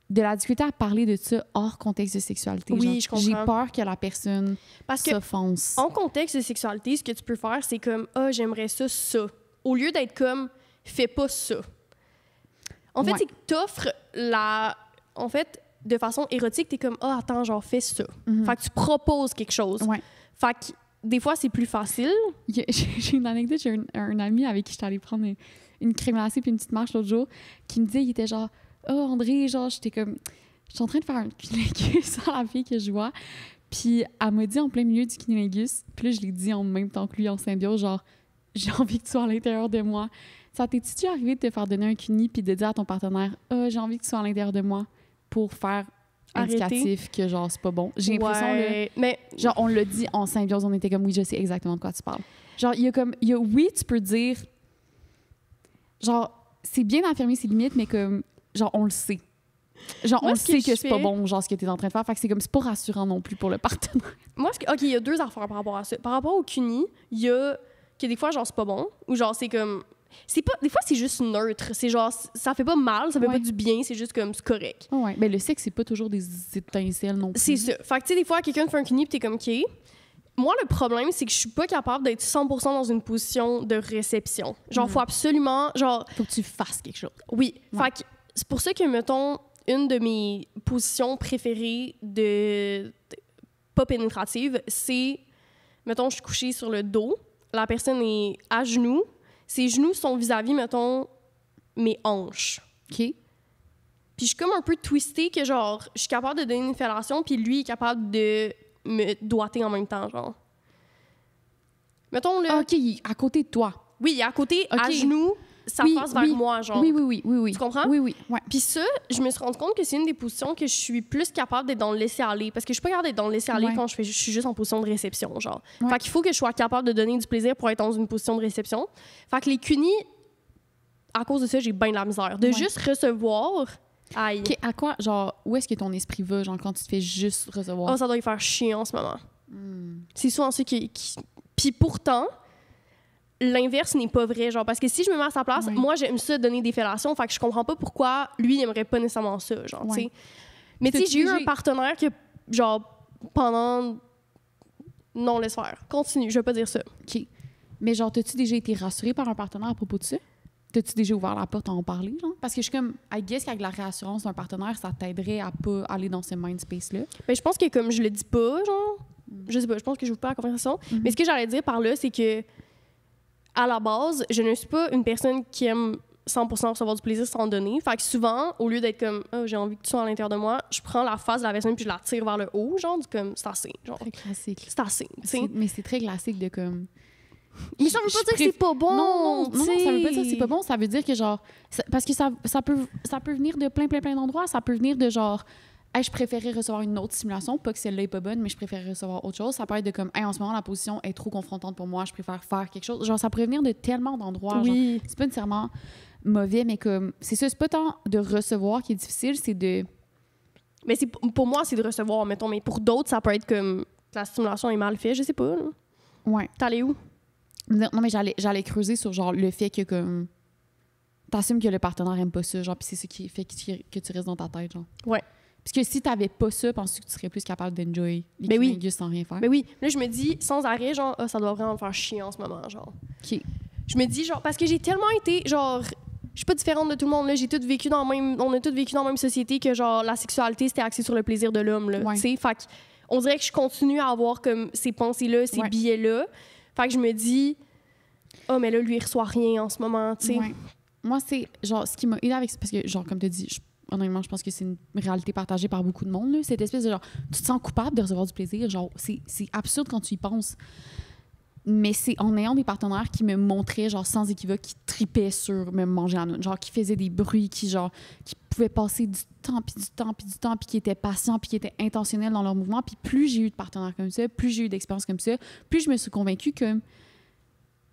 B: de la difficulté à parler de ça hors contexte de sexualité.
A: Oui,
B: genre.
A: je comprends.
B: J'ai peur que la personne s'offense.
A: En contexte de sexualité, ce que tu peux faire, c'est comme « Ah, j'aimerais ça, ça. » Au lieu d'être comme « Fais pas ça. » En fait, c'est que t'offres la... En fait, de façon érotique, t'es comme « Ah, attends, genre, fais ça. » Fait que tu proposes quelque chose.
B: Ouais.
A: Fait que des fois, c'est plus facile.
B: J'ai une anecdote, j'ai un ami avec qui j'étais allée prendre une crème glacée puis une petite marche l'autre jour, qui me disait, il était genre « Oh, André, genre, je suis en train de faire un cunnilingus à la fille que je vois. » Puis elle m'a dit en plein milieu du cunnilingus, puis là, je l'ai dit en même temps que lui, en symbiose, genre « J'ai envie que tu sois à l'intérieur de moi. » Ça t'es-tu arrivé de te faire donner un cuni puis de dire à ton partenaire « Oh, j'ai envie que tu sois à l'intérieur de moi pour faire indicatif que genre c'est pas bon. » J'ai l'impression
A: mais
B: genre on l'a dit en symbiose, on était comme oui, je sais exactement de quoi tu parles. Genre oui, tu peux dire genre c'est bien d'affirmer ses limites, mais comme genre on le sait. Genre on sait que c'est pas bon, genre ce que t'es en train de faire. Fait que c'est comme c'est pas rassurant non plus pour le partenaire.
A: Moi, OK, il y a deux affaires par rapport à ça. Par rapport au cuni, il y a que des fois genre c'est pas bon ou genre c'est comme c'est pas des fois c'est juste neutre, c'est genre ça fait pas mal, ça fait pas du bien, c'est juste comme c'est correct.
B: Ouais, mais le sexe c'est pas toujours des étincelles non plus.
A: C'est ça. Fait que tu sais des fois quelqu'un te fait un cuni puis t'es comme OK. Moi le problème c'est que je suis pas capable d'être 100% dans une position de réception. Genre faut absolument genre
B: faut que tu fasses quelque chose.
A: Oui. Fait que c'est pour ça que mettons une de mes positions préférées de pas pénétrative, c'est mettons je suis couchée sur le dos, la personne est à genoux. Ses genoux sont vis-à-vis, mettons, mes hanches.
B: OK.
A: Puis je suis comme un peu twistée que, genre, je suis capable de donner une fellation, puis lui est capable de me doigter en même temps, genre. Mettons, là...
B: OK, il est à côté de toi.
A: Oui, il est à côté, à genoux, ça passe vers moi, genre.
B: Oui.
A: Tu comprends?
B: Oui. Ouais.
A: Puis ça, je me suis rendu compte que c'est une des positions que je suis plus capable d'être dans le laisser-aller. Parce que je suis pas capable d'être dans le laisser-aller quand je suis juste en position de réception, genre. Fait qu'il faut que je sois capable de donner du plaisir pour être dans une position de réception. Fait que les cunis, à cause de ça, j'ai bien de la misère. De juste recevoir... Aïe.
B: Okay, à quoi, genre, où est-ce que ton esprit va, genre, quand tu te fais juste recevoir?
A: Oh, ça doit y faire chier en ce moment. C'est souvent ça qui... Puis pourtant... L'inverse n'est pas vrai, genre, parce que si je me mets à sa place, moi, j'aime ça donner des fellations, fait que je comprends pas pourquoi lui, il aimerait pas nécessairement ça, genre, tu sais. Mais tu sais, j'ai eu un partenaire que, genre, pendant... Non, laisse faire. Continue, je vais pas dire ça.
B: OK. Mais genre, t'as-tu déjà été rassurée par un partenaire à propos de ça? T'as-tu déjà ouvert la porte à en parler, genre? Parce que je suis comme, I guess qu'avec la réassurance d'un partenaire, ça t'aiderait à pas aller dans ce mind space-là.
A: Ben, je pense que comme je le dis pas, genre, je sais pas, je pense que je ouvre pas la conversation, mais ce que j'allais dire par là, c'est que à la base, je ne suis pas une personne qui aime 100% recevoir du plaisir sans donner. Fait que souvent, au lieu d'être comme « Oh, j'ai envie que tu sois à l'intérieur de moi », je prends la face de la personne puis je la tire vers le haut, genre, comme « C'est assez », genre.
B: Très classique.
A: C'est assez, tu sais.
B: Mais c'est très classique de comme...
A: Mais ça veut pas dire que c'est pas bon.
B: Non, ça veut pas dire que c'est pas bon. Ça veut dire que genre... Parce que ça peut venir de plein d'endroits. Ça peut venir de genre... Hey, je préférais recevoir une autre stimulation, pas que celle-là est pas bonne, mais je préférais recevoir autre chose. Ça peut être de comme, hey, en ce moment, la position est trop confrontante pour moi, je préfère faire quelque chose. Genre, ça pourrait venir de tellement d'endroits.
A: Oui.
B: Genre, c'est pas nécessairement mauvais, mais comme, c'est ça, c'est pas tant de recevoir qui est difficile, c'est de...
A: Mais pour moi, c'est de recevoir, mettons, mais pour d'autres, ça peut être comme, la stimulation est mal faite, je sais pas. Là.
B: Ouais.
A: T'es allé où?
B: Non, mais j'allais creuser sur, genre, le fait que, comme, t'assumes que le partenaire aime pas ça, genre, pis c'est ce qui fait que tu restes dans ta tête, genre.
A: Ouais.
B: Parce que si t'avais pas ça, penses-tu que tu serais plus capable d'enjoy les cunnilingus sans rien faire?
A: Ben oui. Là, je me dis, sans arrêt, genre, ça doit vraiment me faire chier en ce moment, genre.
B: OK.
A: Je me dis, genre, parce que j'ai tellement été, genre, je suis pas différente de tout le monde, là. On a tous vécu dans la même société que, genre, la sexualité, c'était axé sur le plaisir de l'homme, là.
B: Ouais.
A: Tu sais, fait on dirait que je continue à avoir, comme, ces pensées-là, ces billets-là. Fait que je me dis, mais là, lui, il reçoit rien en ce moment, tu sais.
B: Ouais. Moi, c'est, genre, ce qui m'a aidé avec ça, parce que, genre, comme tu dis, honnêtement, je pense que c'est une réalité partagée par beaucoup de monde, là. Cette espèce de, genre, tu te sens coupable de recevoir du plaisir, genre, c'est absurde quand tu y penses. Mais c'est en ayant des partenaires qui me montraient, genre, sans équivoque, qui tripaient sur me manger en une, genre, qui faisaient des bruits, qui pouvaient passer du temps, puis qui étaient patients, puis qui étaient intentionnels dans leurs mouvements. Puis plus j'ai eu de partenaires comme ça, plus j'ai eu d'expériences comme ça, plus je me suis convaincue que,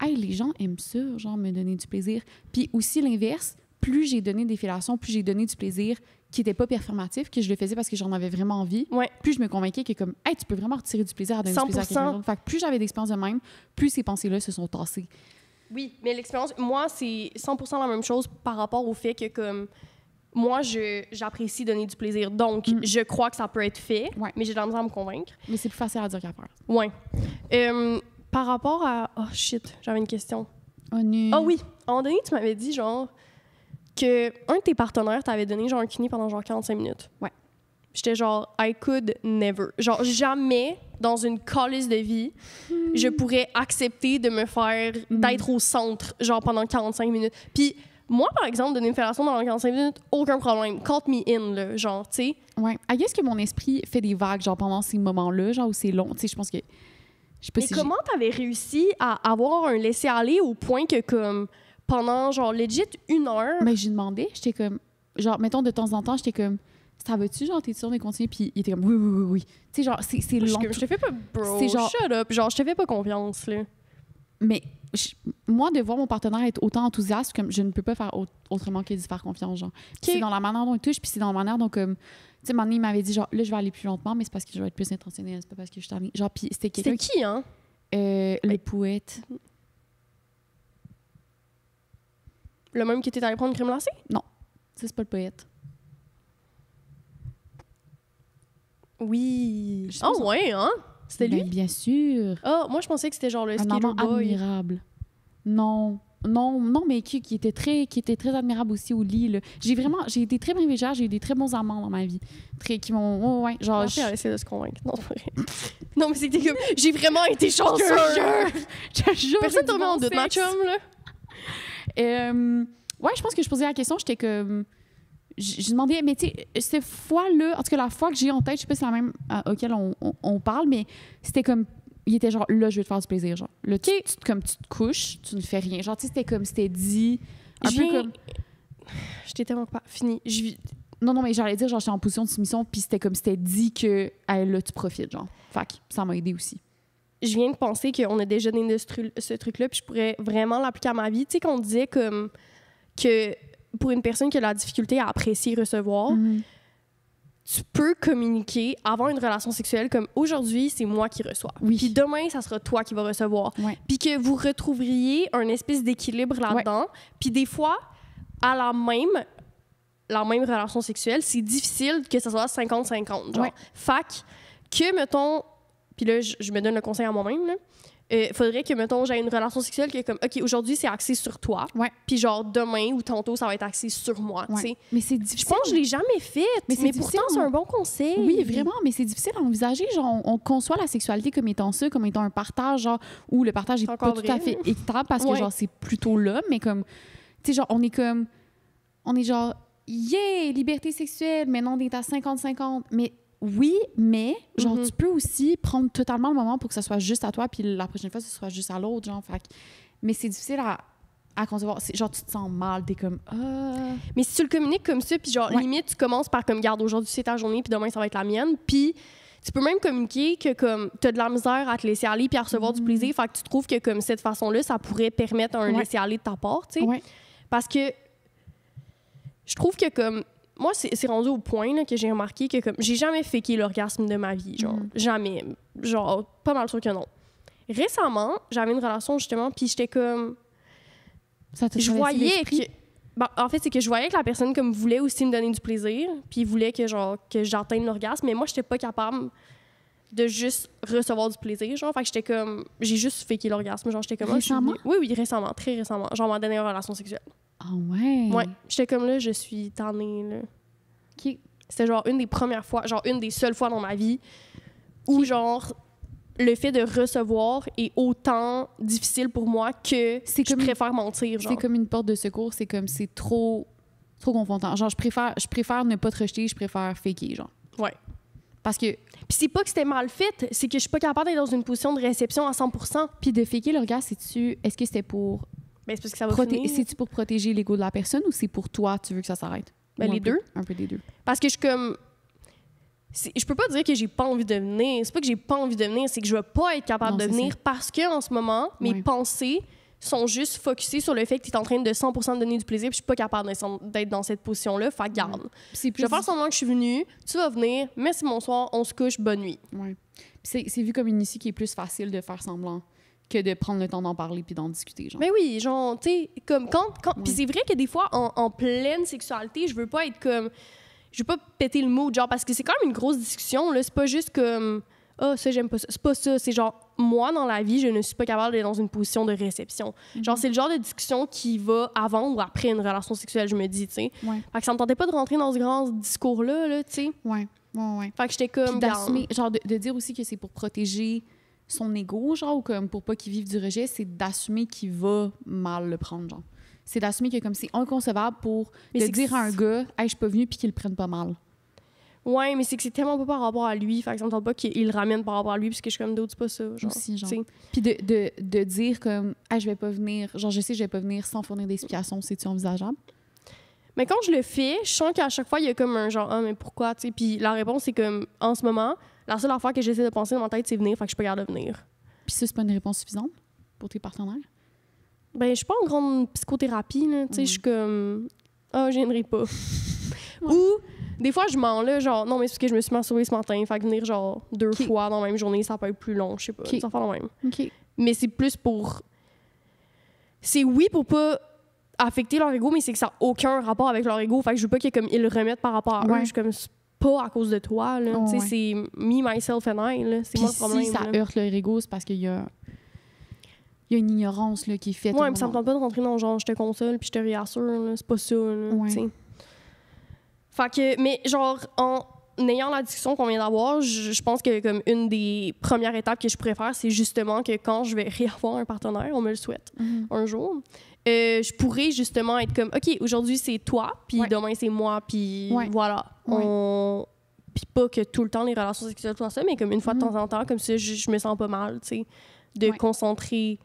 B: hey, les gens aiment ça, genre, me donner du plaisir. Puis aussi l'inverse, plus j'ai donné des fellations, plus j'ai donné du plaisir qui n'était pas performatif, que je le faisais parce que j'en avais vraiment envie, plus je me convainquais que comme, hey, tu peux vraiment retirer du plaisir à donner 100%. Du plaisir à quelqu'un d'autre. Fait que plus j'avais d'expérience de même, plus ces pensées-là se sont tassées.
A: Oui, mais l'expérience, moi, c'est 100% la même chose par rapport au fait que, comme, moi, j'apprécie donner du plaisir. Donc, je crois que ça peut être fait, mais j'ai de la misère à me convaincre.
B: Mais c'est plus facile à dire qu'à faire.
A: Oui. Par rapport à... Oh, shit, j'avais une question.
B: Oh, non.
A: Ah oui, à un moment donné, tu m'avais dit, genre, que un de tes partenaires t'avait donné, genre, un cuni pendant, genre, 45 minutes.
B: Ouais.
A: J'étais genre, I could never. Genre, jamais, dans une calice de vie, je pourrais accepter de me faire... d'être au centre, genre, pendant 45 minutes. Puis moi, par exemple, donner une fellation pendant 45 minutes, aucun problème. Count me in, là, genre, tu sais.
B: Ouais. I guess que mon esprit fait des vagues, genre, pendant ces moments-là, genre, où c'est long. Tu sais, je pense que...
A: Mais comment t'avais réussi à avoir un laisser-aller au point que, comme, pendant, genre, legit 1 heure...
B: Mais j'ai demandé, j'étais comme... Genre, mettons, de temps en temps, j'étais comme... Ça va-tu, genre, t'es sûr de continuer? Puis il était comme, oui. Tu sais, genre, c'est long.
A: Je te fais pas, bro, genre, shut up. Genre, je te fais pas confiance, là.
B: Mais moi, de voir mon partenaire être autant enthousiaste, comme je ne peux pas faire autrement que d'y faire confiance, genre. C'est dans la manière dont il touche, puis c'est dans la manière dont, comme... Tu sais, Manny m'avait dit, genre, là, je vais aller plus lentement, mais c'est parce que je vais être plus intentionnelle, c'est pas parce que je suis tannée. Genre, puis c'était quelqu'un...
A: C'était qui, hein?
B: Le poète.
A: Le même qui était allé prendre une crème glacée?
B: Non, ça, c'est pas le poète.
A: Oui. Oh, ouais, hein? C'était lui?
B: Bien sûr.
A: Ah, moi, je pensais que c'était genre le skater
B: amant
A: boy.
B: Admirable. Non, mais qui était très admirable aussi au lit, là. J'ai été très privilégiée, j'ai eu des très bons amants dans ma vie. Qui m'ont... genre...
A: J'ai essayé de se convaincre. Non, c'est pas vrai. Non, mais c'était comme... J'ai vraiment été chanceuse.
B: Je te jure.
A: Personne tombait en doute, ma chum, là.
B: Ouais, je pense que je posais la question, j'étais comme... J'ai demandé, mais tu sais, cette fois-là, en tout cas, la fois que j'ai en tête, je sais pas si c'est la même auquel on parle, mais c'était comme... Il était genre, là, je vais te faire du plaisir, genre. Là, comme tu te couches, tu ne fais rien. Genre, tu sais, c'était comme, c'était dit... Un peu comme...
A: J'étais tellement pas... Fini.
B: Non, mais j'allais dire, genre, j'étais en position de soumission, puis c'était comme, c'était dit que, là, tu profites, genre. Fait que ça m'a aidé aussi.
A: Je viens de penser qu'on a déjà donné ce truc-là, puis je pourrais vraiment l'appliquer à ma vie. Tu sais, qu'on disait comme que pour une personne qui a la difficulté à apprécier recevoir, tu peux communiquer avant une relation sexuelle comme aujourd'hui, c'est moi qui reçois.
B: Oui.
A: Puis demain, ça sera toi qui vas recevoir.
B: Ouais.
A: Puis que vous retrouveriez un espèce d'équilibre là-dedans. Puis des fois, à la même relation sexuelle, c'est difficile que ça soit 50-50. Genre.
B: Ouais.
A: Fac, que, mettons... Puis là, je me donne le conseil à moi-même, là. Faudrait que, mettons, j'ai une relation sexuelle qui est comme, OK, aujourd'hui, c'est axé sur toi.
B: Ouais.
A: Puis genre, demain ou tantôt, ça va être axé sur moi, tu sais.
B: Mais c'est difficile.
A: Je pense que je l'ai jamais fait, mais pourtant, c'est un bon conseil.
B: Oui, vraiment, mais c'est difficile à envisager. Genre, on conçoit la sexualité comme étant ça, comme étant un partage, genre, où le partage est pas tout à fait équitable parce que, genre, c'est plutôt là, mais comme, tu sais, genre, on est genre, yeah, liberté sexuelle, mais non, on est à 50-50. Mais oui, mais genre tu peux aussi prendre totalement le moment pour que ça soit juste à toi, puis la prochaine fois, ce soit juste à l'autre, genre. Fait, mais c'est difficile à concevoir. Genre, tu te sens mal, t'es comme...
A: Mais si tu le communiques comme ça, puis genre, limite, tu commences par comme, garde, aujourd'hui, c'est ta journée, puis demain, ça va être la mienne, puis tu peux même communiquer que comme t'as de la misère à te laisser aller puis à recevoir du plaisir, fait que tu trouves que comme cette façon-là, ça pourrait permettre un laisser-aller de ta part, tu sais.
B: Ouais.
A: Parce que je trouve que comme... Moi, c'est rendu au point là, que j'ai remarqué que comme j'ai jamais faké l'orgasme de ma vie, genre jamais, genre pas mal sûr que non. Récemment, j'avais une relation justement, puis j'étais comme,
B: ça te
A: je voyais que Bon, en fait, c'est que je voyais que la personne comme voulait aussi me donner du plaisir, puis voulait que j'atteigne l'orgasme, mais moi, j'étais pas capable de juste recevoir du plaisir, genre. Fait que j'étais comme... J'ai juste faké l'orgasme, genre, j'étais comme...
B: Récemment?
A: Oui, récemment, très récemment. Genre, ma dernière relation sexuelle.
B: Ah ouais?
A: Ouais. J'étais comme là, je suis tannée, là.
B: OK.
A: C'était genre une des premières fois, genre une des seules fois dans ma vie où, genre, le fait de recevoir est autant difficile pour moi que je préfère mentir, genre.
B: C'est comme une porte de secours, c'est comme c'est trop confrontant. Genre, je préfère ne pas te rejeter, je préfère faker, genre.
A: Ouais.
B: Parce que...
A: Puis c'est pas que c'était mal fait, c'est que je suis pas capable d'être dans une position de réception à 100%.
B: Puis de faker l'orgasme, est-ce que c'était pour...
A: Ben, c'est parce que ça va finir.
B: C'est-tu pour protéger l'ego de la personne ou c'est pour toi, tu veux que ça s'arrête?
A: Ben, les deux.
B: Un peu des deux.
A: Parce que je suis comme... Je peux pas dire que j'ai pas envie de venir. C'est pas que j'ai pas envie de venir, c'est que je vais pas être capable de venir parce que en ce moment, mes pensées sont juste focusées sur le fait que tu es en train de 100% de donner du plaisir puis je suis pas capable d'être dans cette position-là. Fait garde. Je vais faire semblant que je suis venue, tu vas venir, merci, bonsoir, on se couche, bonne nuit.
B: Ouais. C'est vu comme une issue qui est plus facile de faire semblant que de prendre le temps d'en parler puis d'en discuter, genre.
A: Mais oui, genre, tu sais, comme quand puis c'est vrai que des fois, en pleine sexualité, je veux pas être comme... Je veux pas péter le mood, genre, parce que c'est quand même une grosse discussion, là. C'est pas juste comme... Ah, ça, j'aime pas ça. C'est pas ça. C'est genre, moi, dans la vie, je ne suis pas capable d'être dans une position de réception. Genre, c'est le genre de discussion qui va avant ou après une relation sexuelle, je me dis, tu sais.
B: Ouais.
A: Fait que ça me tentait pas de rentrer dans ce grand discours-là, là, tu sais.
B: Ouais.
A: Fait que j'étais comme...
B: d'assumer, genre, de dire aussi que c'est pour protéger son ego, genre, ou comme pour pas qu'il vive du rejet, c'est d'assumer qu'il va mal le prendre, genre. C'est d'assumer que comme c'est inconcevable pour dire à un gars « Hey, je suis pas venu » puis qu'il le prenne pas mal.
A: Ouais, mais c'est que c'est tellement pas par rapport à lui. Fait que ça me tente pas qu'il le ramène par rapport à lui parce que je suis comme d'autres, c'est pas ça. Genre,
B: aussi, genre. Puis de dire comme « Hey, je vais pas venir », genre je sais que je vais pas venir sans fournir d'explications, c'est-tu envisageable?
A: Mais quand je le fais, je sens qu'à chaque fois, il y a comme un genre « Ah, mais pourquoi? » Tu sais, puis la réponse, c'est comme, en ce moment, la seule affaire que j'essaie de penser dans ma tête, c'est venir, fait que je suis pas capable de venir.
B: Puis ça, c'est pas une réponse suffisante pour tes partenaires?
A: Ben, je suis pas en grande psychothérapie, là. Tu sais, je suis comme... Ah, je viendrai pas. Ou, des fois, je mens, là, genre, non, mais c'est parce que je me suis masturbée ce matin, fait que venir, genre, 2 fois dans la même journée, ça peut être plus long, je sais pas. Ça fait le même. Mais c'est plus pour... C'est oui pour pas affecter leur ego, mais c'est que ça n'a aucun rapport avec leur ego. Fait que je veux pas qu'ils le remettent par rapport à eux. Je suis comme, c'est pas à cause de toi, là. Tu sais, c'est me, myself and I, là. C'est moi le problème.
B: Si ça heurte leur ego, c'est parce qu'il y a une ignorance là, qui est faite.
A: Ouais, mais ça me tente pas de rentrer dans genre je te console puis je te réassure, là. C'est pas ça, là. Fait que, mais genre, en ayant la discussion qu'on vient d'avoir, je pense que comme une des premières étapes que je pourrais faire, c'est justement que quand je vais réavoir un partenaire, on me le souhaite un jour, je pourrais justement être comme, OK, aujourd'hui c'est toi, puis demain c'est moi, puis voilà. Puis pas que tout le temps les relations sexuelles soient ça, mais comme une fois de temps en temps, comme ça, je me sens pas mal, tu sais, de concentrer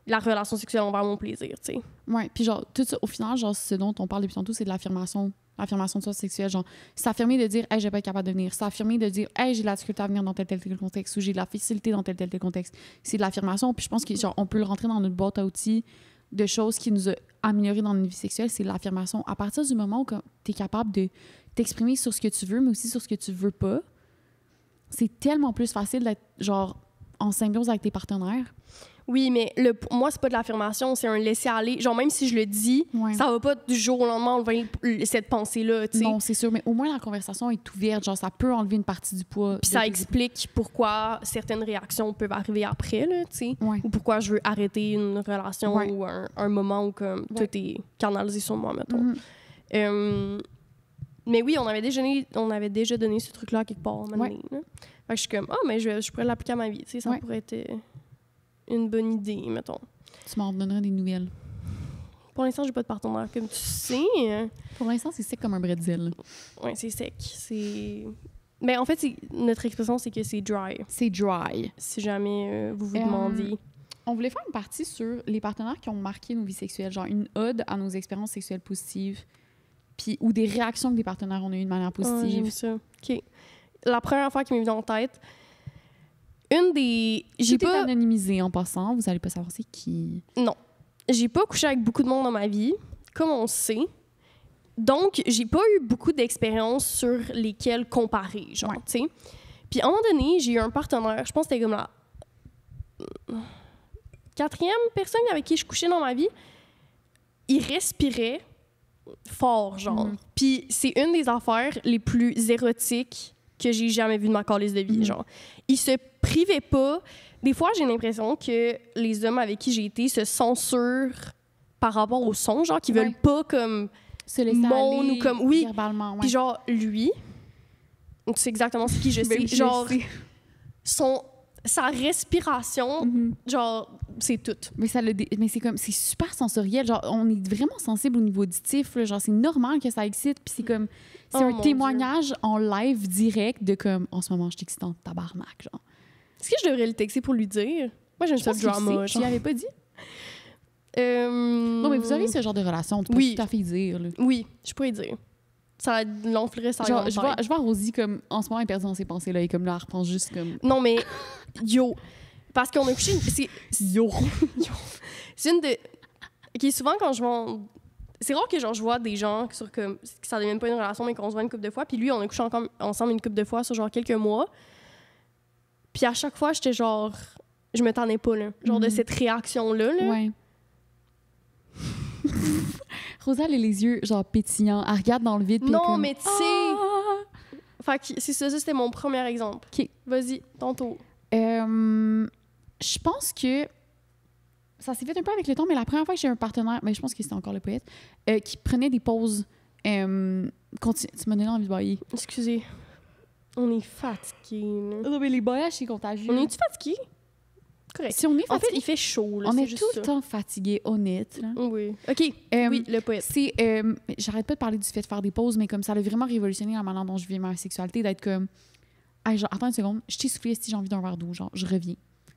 A: la relation sexuelle envers mon plaisir, tu sais.
B: Ouais, puis genre, tout ça, au final, genre, ce dont on parle depuis tantôt, c'est de l'affirmation de soi sexuelle. Genre, s'affirmer de dire, hey, je vais pas être capable de venir. S'affirmer de dire, hey, j'ai de la difficulté à venir dans tel contexte ou j'ai de la facilité dans tel contexte. C'est de l'affirmation. Puis je pense que, genre, on peut le rentrer dans notre boîte à outils de choses qui nous ont amélioré dans notre vie sexuelle. C'est l'affirmation. À partir du moment où tu es capable de t'exprimer sur ce que tu veux, mais aussi sur ce que tu veux pas, c'est tellement plus facile d'être, genre, en symbiose avec tes partenaires.
A: Oui, mais moi, c'est pas de l'affirmation, c'est un laisser-aller. Genre, même si je le dis, ça va pas du jour au lendemain enlever cette pensée-là, tu sais.
B: Non, c'est sûr, mais au moins la conversation est ouverte. Genre, ça peut enlever une partie du poids.
A: Puis ça explique pourquoi certaines réactions peuvent arriver après, là, tu sais. Ou pourquoi je veux arrêter une relation ou un moment où comme, tout est canalisé sur moi, mettons. Mais oui, on avait déjà donné ce truc-là quelque part. Fait que je suis comme, mais je pourrais l'appliquer à ma vie, tu sais, ça pourrait être... une bonne idée, mettons.
B: Tu m'en donneras des nouvelles.
A: Pour l'instant, j'ai pas de partenaire, comme tu sais.
B: Pour l'instant, c'est sec comme un bretzel.
A: Oui, c'est sec. Mais en fait, notre expression, c'est que c'est dry.
B: C'est dry.
A: Si jamais vous demandiez.
B: On voulait faire une partie sur les partenaires qui ont marqué nos vies sexuelles, genre une ode à nos expériences sexuelles positives, puis ou des réactions que des partenaires ont eues de manière positive.
A: J'aime ça. OK. La première fois qui m'est venue en tête,
B: Tout est anonymisé en passant, vous allez pas savoir c'est qui.
A: Non. J'ai pas couché avec beaucoup de monde dans ma vie, comme on sait. Donc, j'ai pas eu beaucoup d'expériences sur lesquelles comparer, genre, tu sais. Puis, à un moment donné, j'ai eu un partenaire, je pense que c'était comme la 4e personne avec qui je couchais dans ma vie. Il respirait fort, genre. Puis c'est une des affaires les plus érotiques que j'ai jamais vues de ma calice de vie, genre. Il se privait pas. Des fois, j'ai l'impression que les hommes avec qui j'ai été se censurent par rapport au son, genre, qui veulent pas comme
B: se laisser
A: mon
B: aller
A: ou comme oui.
B: verbalement, ouais.
A: Puis genre lui, tu sais exactement ce qui je sais, genre sa respiration, genre c'est tout.
B: Mais mais c'est super sensoriel, genre on est vraiment sensible au niveau auditif, là, genre c'est normal que ça excite, puis c'est comme c'est un témoignage en live direct de comme en ce moment je t'excite en tabarnak, genre.
A: Est-ce que je devrais le texter pour lui dire? Moi j'aime ça le drama.
B: Tu lui avais pas dit? Non, mais vous avez ce genre de relation, tu peux tout à fait dire. Là.
A: Oui, je pourrais dire. Ça l'enflerait ça.
B: Genre, je vois Rosie comme, en ce moment, elle est perdue dans ses pensées, là, et comme là, elle repense juste comme...
A: Non, mais, yo, parce qu'on a couché... Yo! C'est une de... OK, souvent, quand je vois... C'est rare que, genre, je vois des gens sur comme... que ça devienne pas une relation, mais qu'on se voit une couple de fois, puis lui, on a couché ensemble une couple de fois sur, genre, quelques mois. Puis à chaque fois, j'étais genre... Je me tannais pas, là. Genre, de cette réaction-là, là.
B: Ouais. Rosa, elle a les yeux genre pétillants. Elle regarde dans le vide.
A: Non,
B: comme...
A: mais tu sais. Fait que c'est ça, c'était mon premier exemple.
B: OK.
A: Vas-y, ton tour.
B: Je pense que ça s'est fait un peu avec le temps, mais la première fois que j'ai un partenaire, mais je pense que c'était encore le poète, qui prenait des pauses. Tu m'as donné envie de bailler.
A: Excusez. On est fatigué.
B: Non, mais les baillages, c'est contagieux.
A: On est-tu fatigué? Correct.
B: Si on est fatigué,
A: en fait, il fait chaud. Là,
B: on est
A: juste
B: tout le temps fatigué, honnête. Là.
A: Oui. OK. Oui, le poète.
B: C'est, j'arrête pas de parler du fait de faire des pauses, mais comme ça a vraiment révolutionné la manière dont je vis ma sexualité, d'être comme, hey, genre, attends une seconde, je t'ai soufflé si j'ai envie d'un verre d'eau, genre, je reviens.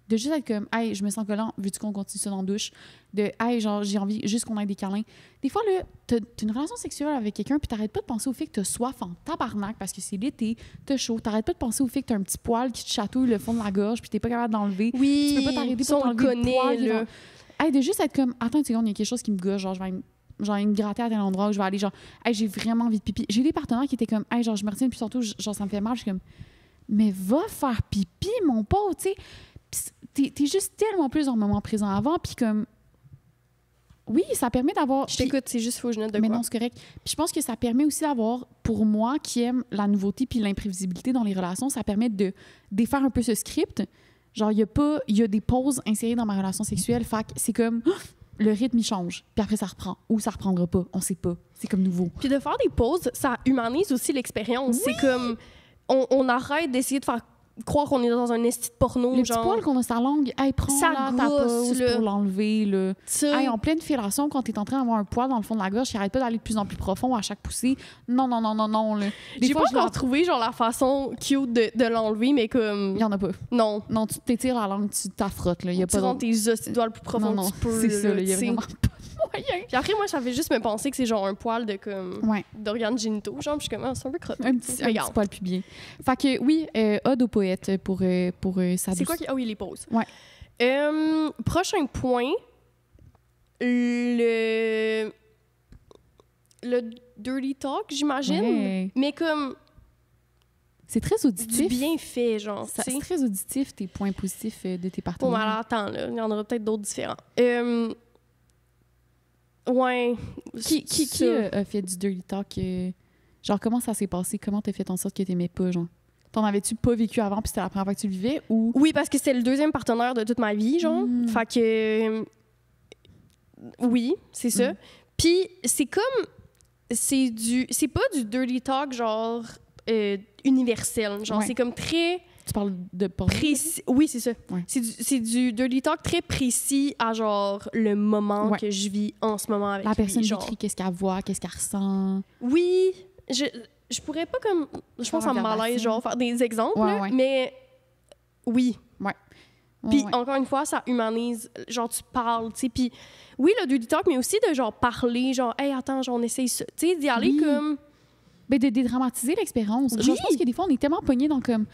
B: De juste être comme, hey, je me sens collant, veux-tu qu'on continue ça dans la douche? De, hey, genre, j'ai envie juste qu'on ait des câlins. Des fois, là, t'as une relation sexuelle avec quelqu'un, puis t'arrêtes pas de penser au fait que t'as soif en tabarnak parce que c'est l'été, t'as chaud. T'arrêtes pas de penser au fait que t'as un petit poil qui te chatouille le fond de la gorge, puis t'es pas capable d'enlever.
A: Oui,
B: tu peux pas t'arrêter pour t'enlever le poil. Là. Hey, de juste être comme, attends une seconde, il y a quelque chose qui me gosse, genre, je vais me gratter à tel endroit où je vais aller, genre, hey, j'ai vraiment envie de pipi. J'ai des partenaires qui étaient comme, hey, genre, je me retiens, puis surtout, genre, ça me fait mal. Je suis comme, mais va faire pipi, mon pauvre, tu sais. T'es juste tellement plus dans le moment présent avant, puis comme... Oui, ça permet d'avoir...
A: Je t'écoute, c'est juste faut que je note de quoi.
B: Mais non, c'est correct. Puis je pense que ça permet aussi d'avoir, pour moi, qui aime la nouveauté puis l'imprévisibilité dans les relations, ça permet de défaire un peu ce script. Genre, il y a des pauses insérées dans ma relation sexuelle, fait que c'est comme... Le rythme, il change. Puis après, ça reprend. Ou ça reprendra pas. On sait pas. C'est comme nouveau.
A: Puis de faire des pauses, ça humanise aussi l'expérience. Oui! C'est comme... On arrête d'essayer de faire croire qu'on est dans un esti de porno.
B: Le
A: genre...
B: petit poil qu'on a sa langue, hey, prends là ta pause pour l'enlever. Là. Hey, en pleine fellation, quand t'es en train d'avoir un poil dans le fond de la gorge, qui arrête pas d'aller de plus en plus profond à chaque poussée. Non. Là.
A: J'ai pas encore trouvé genre, la façon cute de l'enlever, mais comme...
B: Il y en a pas.
A: Non.
B: Non, tu t'étires la langue, tu t'affrottes. Là. Y a
A: tu
B: pas
A: rentres tes os, tu dois le plus profond que tu peux.
B: C'est ça, il y a vraiment pas moyen.
A: Puis après, moi, ça fait juste me penser que c'est genre un poil de comme... d'organes génitaux. Genre, je suis comme, c'est un peu crotte.
B: Un petit poil pubien. Fait que oui, ode au poète pour sa
A: C'est quoi qui... Ah oui, les pauses.
B: Ouais.
A: Prochain point, le dirty talk, j'imagine. Ouais. Mais comme...
B: C'est très auditif.
A: Du bien fait, genre.
B: C'est très auditif, tes points positifs de tes partenaires.
A: Bon, alors attends, là, il y en aura peut-être d'autres différents. Ouais.
B: Qui a fait du dirty talk? Genre, comment ça s'est passé? Comment t'as fait en sorte que t'aimais pas, genre? T'en avais-tu pas vécu avant puis c'était la première fois que tu le vivais ou...
A: Oui, parce que c'était le deuxième partenaire de toute ma vie, genre. Fait que... Oui, c'est ça. Puis c'est comme... C'est pas du dirty talk, genre, universel. Genre, c'est comme très...
B: Tu parles de
A: précis. Oui, c'est ça.
B: Ouais.
A: C'est du dirty talk très précis à, genre, le moment que je vis en ce moment avec lui.
B: La personne
A: genre.
B: décrit qu'est-ce qu'elle voit, qu'est-ce qu'elle ressent.
A: Oui, je pourrais pas comme... Je pense à me malaise, genre, faire des exemples, mais oui.
B: Ouais.
A: Puis, encore une fois, ça humanise. Genre, tu parles, tu sais. Puis, oui, le dirty talk, mais aussi de, genre, parler, genre, hey, attends, genre, on essaye ça. Tu sais, d'y aller comme...
B: Ben, de dédramatiser l'expérience. Genre, je pense que des fois, on est tellement pognés dans comme...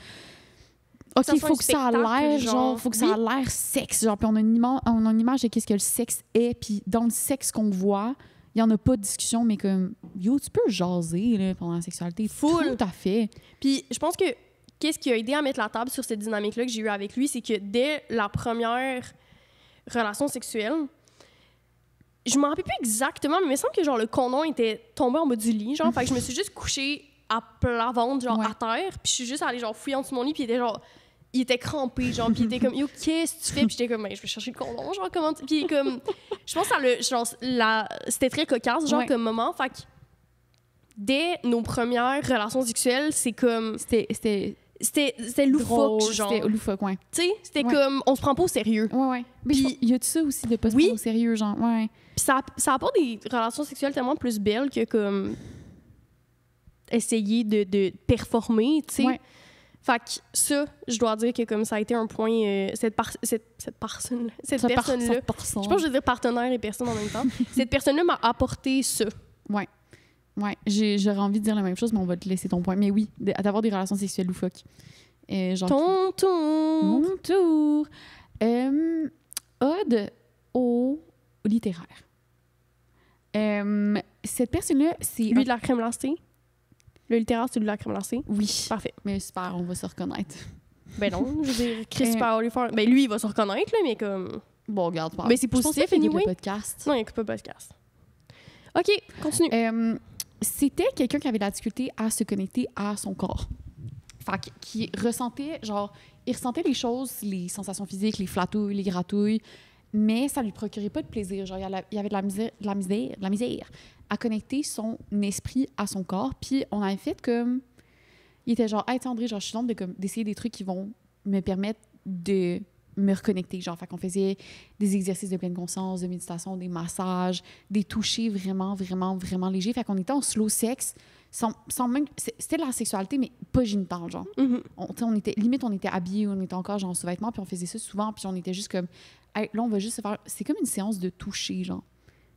B: OK, il faut que ça a l'air, genre, faut que ça a l'air sexe. Genre, puis on a une image de qu'est-ce que le sexe est. Puis dans le sexe qu'on voit, il n'y en a pas de discussion, mais comme, yo, tu peux jaser là, pendant la sexualité.
A: Full.
B: Tout à fait.
A: Puis je pense que qu'est-ce qui a aidé à mettre la table sur cette dynamique-là que j'ai eue avec lui, c'est que dès la première relation sexuelle, je m'en rappelle plus exactement, mais il me semble que, genre, le condom était tombé en bas du lit, genre, fait que je me suis juste couchée à plat ventre, genre, à terre, puis je suis juste allée, genre, fouiller en dessous de mon lit, puis il était, genre, il était crampé, genre, puis il était comme, yo, qu'est-ce que tu fais? Puis j'étais comme, ben, je vais chercher le condom, genre, comment. Puis comme, je pense que c'était très cocasse, genre, comme moment. Fait que dès nos premières relations sexuelles, c'est comme. C'était loufoque, genre.
B: C'était loufoque, ouais.
A: Tu sais, c'était comme, on se prend pas au sérieux.
B: Ouais. Puis il y a de ça aussi, de pas se prendre au sérieux, genre, ouais.
A: Puis ça apporte des relations sexuelles tellement plus belles que, comme, essayer de performer, tu sais. Ouais. Fait que ça, je dois dire que comme ça a été un point... cette personne-là... Je pense que je veux dire partenaire et personne en même temps. Cette personne-là m'a apporté ça.
B: Ouais. J'aurais envie de dire la même chose, mais on va te laisser ton point. Mais oui, d'avoir des relations sexuelles loufoques. Genre,
A: ton tour!
B: Mon tour! Ode au littéraire. Cette personne-là, c'est...
A: Lui de la crème glacée? Le littéraire, c'est de la crème glacée?
B: Oui.
A: Parfait.
B: Mais super, on va se reconnaître.
A: Ben non, je veux dire, Christopher Oliver... Ben lui, il va se reconnaître, là, mais comme...
B: Bon, regarde pas.
A: Mais c'est positif, anyway.
B: Le podcast.
A: Non, il écoute pas le podcast. OK, continue.
B: C'était quelqu'un qui avait de la difficulté à se connecter à son corps. Fait qui ressentait, genre, il ressentait les choses, les sensations physiques, les flatouilles, les gratouilles, mais ça lui procurait pas de plaisir. Genre, il y avait de la misère à connecter son esprit à son corps. Puis on avait fait comme... Il était genre, « Hey, André, genre, je suis tente d'essayer des trucs qui vont me permettre de me reconnecter. » Genre, fait qu'on faisait des exercices de pleine conscience, de méditation, des massages, des touchés vraiment, vraiment, vraiment légers. Fait qu'on était en slow sex, sans même... C'était de la sexualité, mais pas génitale, genre.
A: Mm-hmm.
B: On était habillés, on était encore, genre, en sous-vêtements, puis on faisait ça souvent, puis on était juste comme... Hey, là, on va juste se faire... C'est comme une séance de toucher, genre.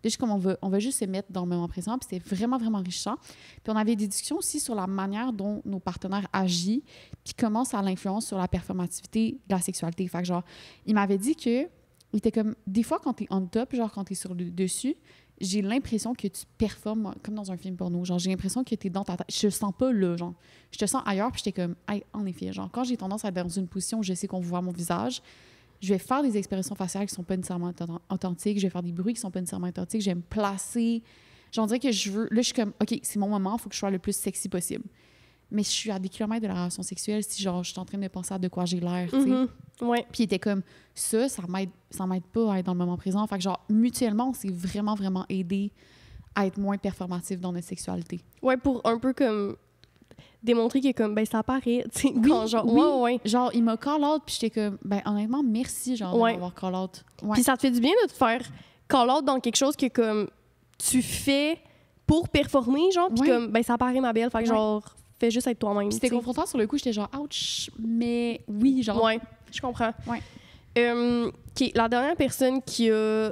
B: Juste comme on va juste se mettre dans le moment présent, puis c'était vraiment, vraiment enrichissant. Puis on avait des discussions aussi sur la manière dont nos partenaires agissent, puis comment ça a l'influence sur la performativité de la sexualité. Fait que genre, il m'avait dit que, il était comme, des fois quand t'es on top, genre quand t'es sur le dessus, j'ai l'impression que tu performes comme dans un film porno. Genre, j'ai l'impression que t'es dans ta tête. Je te sens pas là, genre. Je te sens ailleurs, puis j'étais comme, hey, en effet, genre, quand j'ai tendance à être dans une position où je sais qu'on voit mon visage, je vais faire des expressions faciales qui sont pas nécessairement authentiques, je vais faire des bruits qui sont pas nécessairement authentiques, je vais me placer. J'en dirais que je veux... Là, je suis comme, OK, c'est mon moment, il faut que je sois le plus sexy possible. Mais je suis à des kilomètres de la relation sexuelle si, genre, je suis en train de penser à de quoi j'ai l'air, tu sais.
A: Mm-hmm. Ouais.
B: Puis il était comme, ça m'aide pas à être dans le moment présent. Fait que, genre, mutuellement, on s'est vraiment, vraiment aidé à être moins performatif dans notre sexualité.
A: Ouais, pour un peu comme... démontrer que comme ben ça paraît, tu sais,
B: oui,
A: genre
B: oui. Genre il m'a call out puis j'étais comme ben honnêtement merci genre de m'avoir call out. Ouais.
A: Puis ça te fait du bien de te faire call out dans quelque chose que comme tu fais pour performer genre puis comme ben ça paraît ma belle, fait que genre fais juste être toi-même.
B: C'était confrontant sur le coup, j'étais genre ouch, mais oui genre.
A: Ouais, je comprends.
B: Ouais.
A: OK, la dernière personne qui a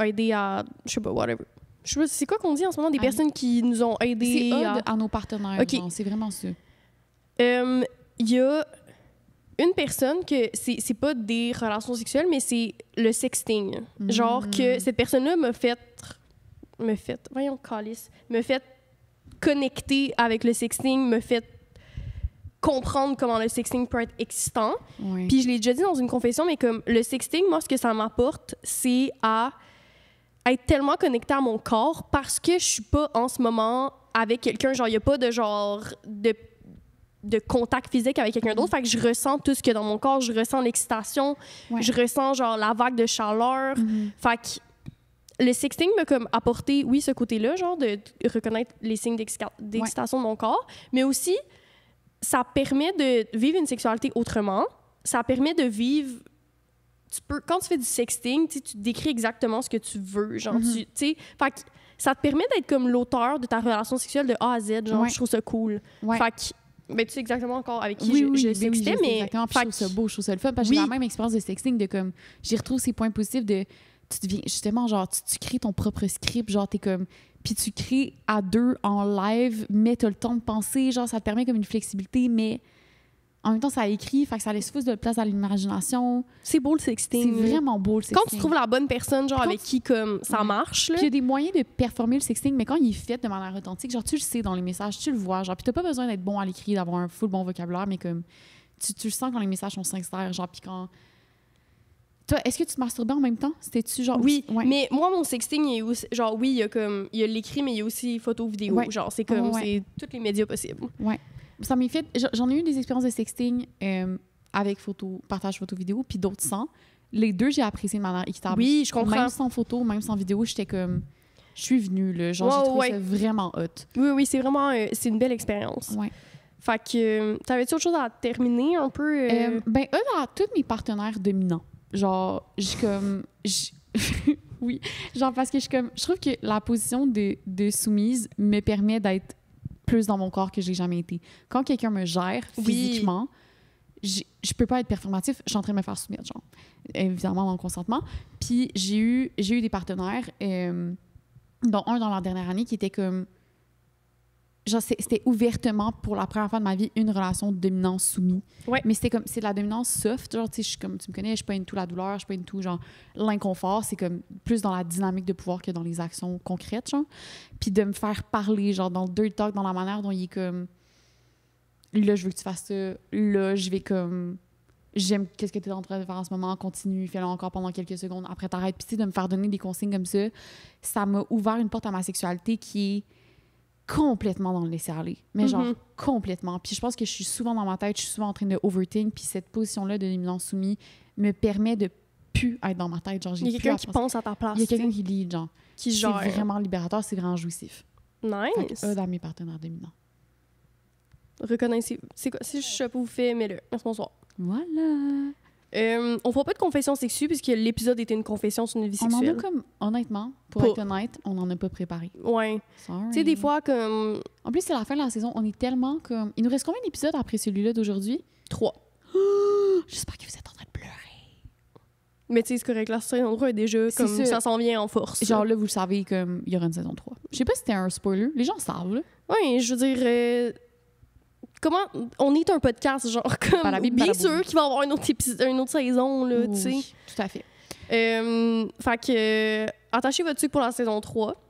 A: aidé à je sais pas whatever. Je sais pas, c'est quoi qu'on dit en ce moment des personnes qui nous ont aidés
B: à nos partenaires. Okay. C'est vraiment ça.
A: Il y a une personne que c'est pas des relations sexuelles, mais c'est le sexting. Genre que cette personne-là me fait connecter avec le sexting, me fait comprendre comment le sexting peut être excitant.
B: Oui.
A: Puis je l'ai déjà dit dans une confession, mais comme le sexting, moi, ce que ça m'apporte, c'est à être tellement connectée à mon corps parce que je suis pas en ce moment avec quelqu'un, genre il y a pas de genre de contact physique avec quelqu'un d'autre, fait que je ressens tout ce qu'il y a dans mon corps, je ressens l'excitation, je ressens genre la vague de chaleur, fait que le sexting m'a comme apporté, oui, ce côté-là, genre de reconnaître les signes d'excitation de mon corps, mais aussi ça permet de vivre une sexualité autrement, ça permet de vivre... Quand tu fais du sexting, tu décris exactement ce que tu veux. Genre, fait que ça te permet d'être comme l'auteur de ta relation sexuelle de A à Z. Genre, je trouve ça cool.
B: Ouais.
A: Fait que, ben, tu sais exactement encore avec qui je sextais, mais...
B: Exactement, je trouve ça beau, je trouve ça le fun. Parce que j'ai la même expérience de sexting, de comme... J'y retrouve ces points positifs de... Tu deviens, justement, genre, tu crées ton propre script, genre, t'es comme... Puis tu crées à deux en live, mais t'as le temps de penser, genre, ça te permet comme une flexibilité, mais... En même temps, ça écrit, fait que ça laisse plus de place à l'imagination.
A: C'est beau le sexting.
B: C'est vraiment beau le sexting.
A: Quand tu trouves la bonne personne, genre avec qui comme ça marche. Là.
B: Puis il y a des moyens de performer le sexting, mais quand il est fait de manière authentique, genre tu le sais dans les messages, tu le vois. Genre, puis t'as pas besoin d'être bon à l'écrit, d'avoir un full bon vocabulaire, mais comme tu le sens quand les messages sont sincères, genre, puis quand Toi, est-ce que tu te masturbais en même temps? C'était-tu genre...
A: Oui,
B: Ouais.
A: mais moi, mon sexting, il y a aussi, genre, oui, il y a l'écrit, mais il y a aussi photo, vidéo.
B: Ouais.
A: Genre, c'est comme,
B: Ouais.
A: c'est tous les médias possibles.
B: Ouais. Ça m'est fait... J'en ai eu des expériences de sexting avec photo, partage photo-vidéo, puis d'autres sans. Les deux, j'ai apprécié de manière équitable.
A: Oui, je comprends.
B: Même sans photo, même sans vidéo, j'étais comme... Je suis venue, là. Genre, j'ai trouvé ça vraiment hot.
A: Oui, c'est vraiment... c'est une belle expérience.
B: Ouais.
A: Fait que... T'avais-tu autre chose à terminer un peu?
B: Ben, eux, là, tous mes partenaires dominants. Genre, oui. Genre, parce que je trouve que la position de soumise me permet d'être plus dans mon corps que j'ai jamais été. Quand quelqu'un me gère physiquement, je peux pas être performatif, je suis en train de me faire soumettre, genre. Évidemment, dans le consentement. Puis j'ai eu des partenaires, dont un dans la dernière année qui était comme... Genre, c'était ouvertement, pour la première fois de ma vie, une relation dominant-soumis.
A: Ouais.
B: Mais c'est de la dominance soft. Genre, tu sais, je suis comme, tu me connais, je suis pas into la douleur, je suis pas into, genre, l'inconfort. C'est comme plus dans la dynamique de pouvoir que dans les actions concrètes, genre. Puis de me faire parler, genre, dans le dirt talk, dans la manière dont il est comme... Là, je veux que tu fasses ça. Là, je vais comme... J'aime qu'est-ce que tu es en train de faire en ce moment. Continue, fais-le encore pendant quelques secondes. Après, t'arrêtes. Puis, tu sais, de me faire donner des consignes comme ça m'a ouvert une porte à ma sexualité qui est complètement dans le laisser-aller. Mais genre, complètement. Puis je pense que je suis souvent dans ma tête, je suis souvent en train de overthink, puis cette position-là de dominant soumis me permet de plus être dans ma tête. Genre,
A: il y a quelqu'un qui pense à ta place.
B: Il y a quelqu'un qui lead, genre.
A: Qui gère.
B: C'est vraiment libérateur, c'est vraiment jouissif.
A: Nice.
B: Eux, dans mes partenaires dominants.
A: Reconnaissez. C'est quoi? Si je sais pas vous fait, mais le. Merci, bonsoir.
B: Voilà.
A: On fera pas de confession sexuelle puisque l'épisode était une confession sur une vie sexuelle.
B: On en a comme, honnêtement, pour être honnête, on n'en a pas préparé.
A: Ouais. Tu sais, des fois, comme...
B: En plus, c'est la fin de la saison. On est tellement comme... Il nous reste combien d'épisodes après celui-là d'aujourd'hui?
A: 3.
B: J'espère que vous êtes en train de pleurer.
A: Mais tu sais, c'est correct. La saison 3 est déjà comme ça s'en vient en force.
B: Genre là, vous le savez, comme il y aura une saison 3. Je sais pas si c'était un spoiler. Les gens savent, là.
A: Oui, je veux dire... Comment on est un podcast, genre, comme bien sûr qu'il va y avoir un autre épisode, une autre saison, là, tu sais.
B: Tout à fait.
A: Fait que, attachez votre sucre pour la saison 3.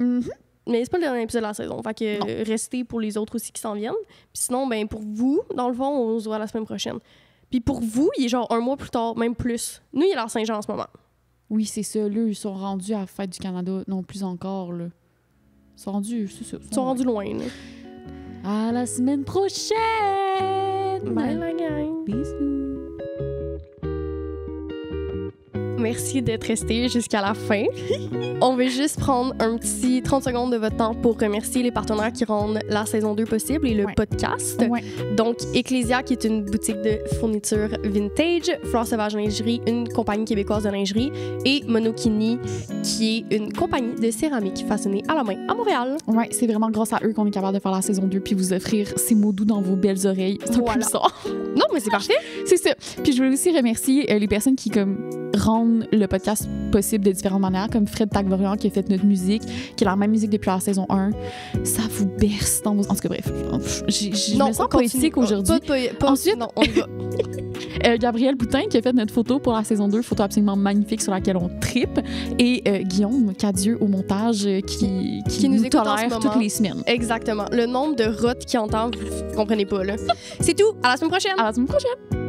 A: Mais c'est pas le dernier épisode de la saison. Fait que, restez pour les autres aussi qui s'en viennent. Puis sinon, ben pour vous, dans le fond, on se voit la semaine prochaine. Puis pour vous, il est genre un mois plus tard, même plus. Nous, il est à Saint-Jean en ce moment.
B: Oui, c'est ça. Là, ils sont rendus à la Fête du Canada. Non, plus encore, là. Ils sont rendus, c'est ça.
A: Ils sont rendus loin, là.
B: À la semaine prochaine!
A: Bye la gang!
B: Bisous!
A: Merci d'être resté jusqu'à la fin. On veut juste prendre un petit 30 secondes de votre temps pour remercier les partenaires qui rendent la saison 2 possible et le podcast. Donc, Ecclesia, qui est une boutique de fourniture vintage, Fleur Sauvage Lingerie, une compagnie québécoise de lingerie, et Monokini, qui est une compagnie de céramique façonnée à la main à Montréal.
B: Ouais, c'est vraiment grâce à eux qu'on est capable de faire la saison 2 puis vous offrir ces mots doux dans vos belles oreilles. C'est un peu bizarre.
A: Non, mais c'est parfait.
B: C'est ça. Puis je voulais aussi remercier les personnes qui rendent le podcast possible de différentes manières, comme Fred Tagvorian qui a fait notre musique, qui est la même musique depuis la saison 1. Ça vous berce dans vos... En tout cas, bref. Je me sens poétique aujourd'hui. Ensuite,
A: non, on y va.
B: Gabriel Boutin qui a fait notre photo pour la saison 2, photo absolument magnifique sur laquelle on trippe. Et Guillaume Cadieux au montage qui nous tolère toutes les semaines.
A: Exactement. Le nombre de rottes qu'il entend, vous comprenez pas, là. C'est tout. À la semaine prochaine.
B: À la semaine prochaine.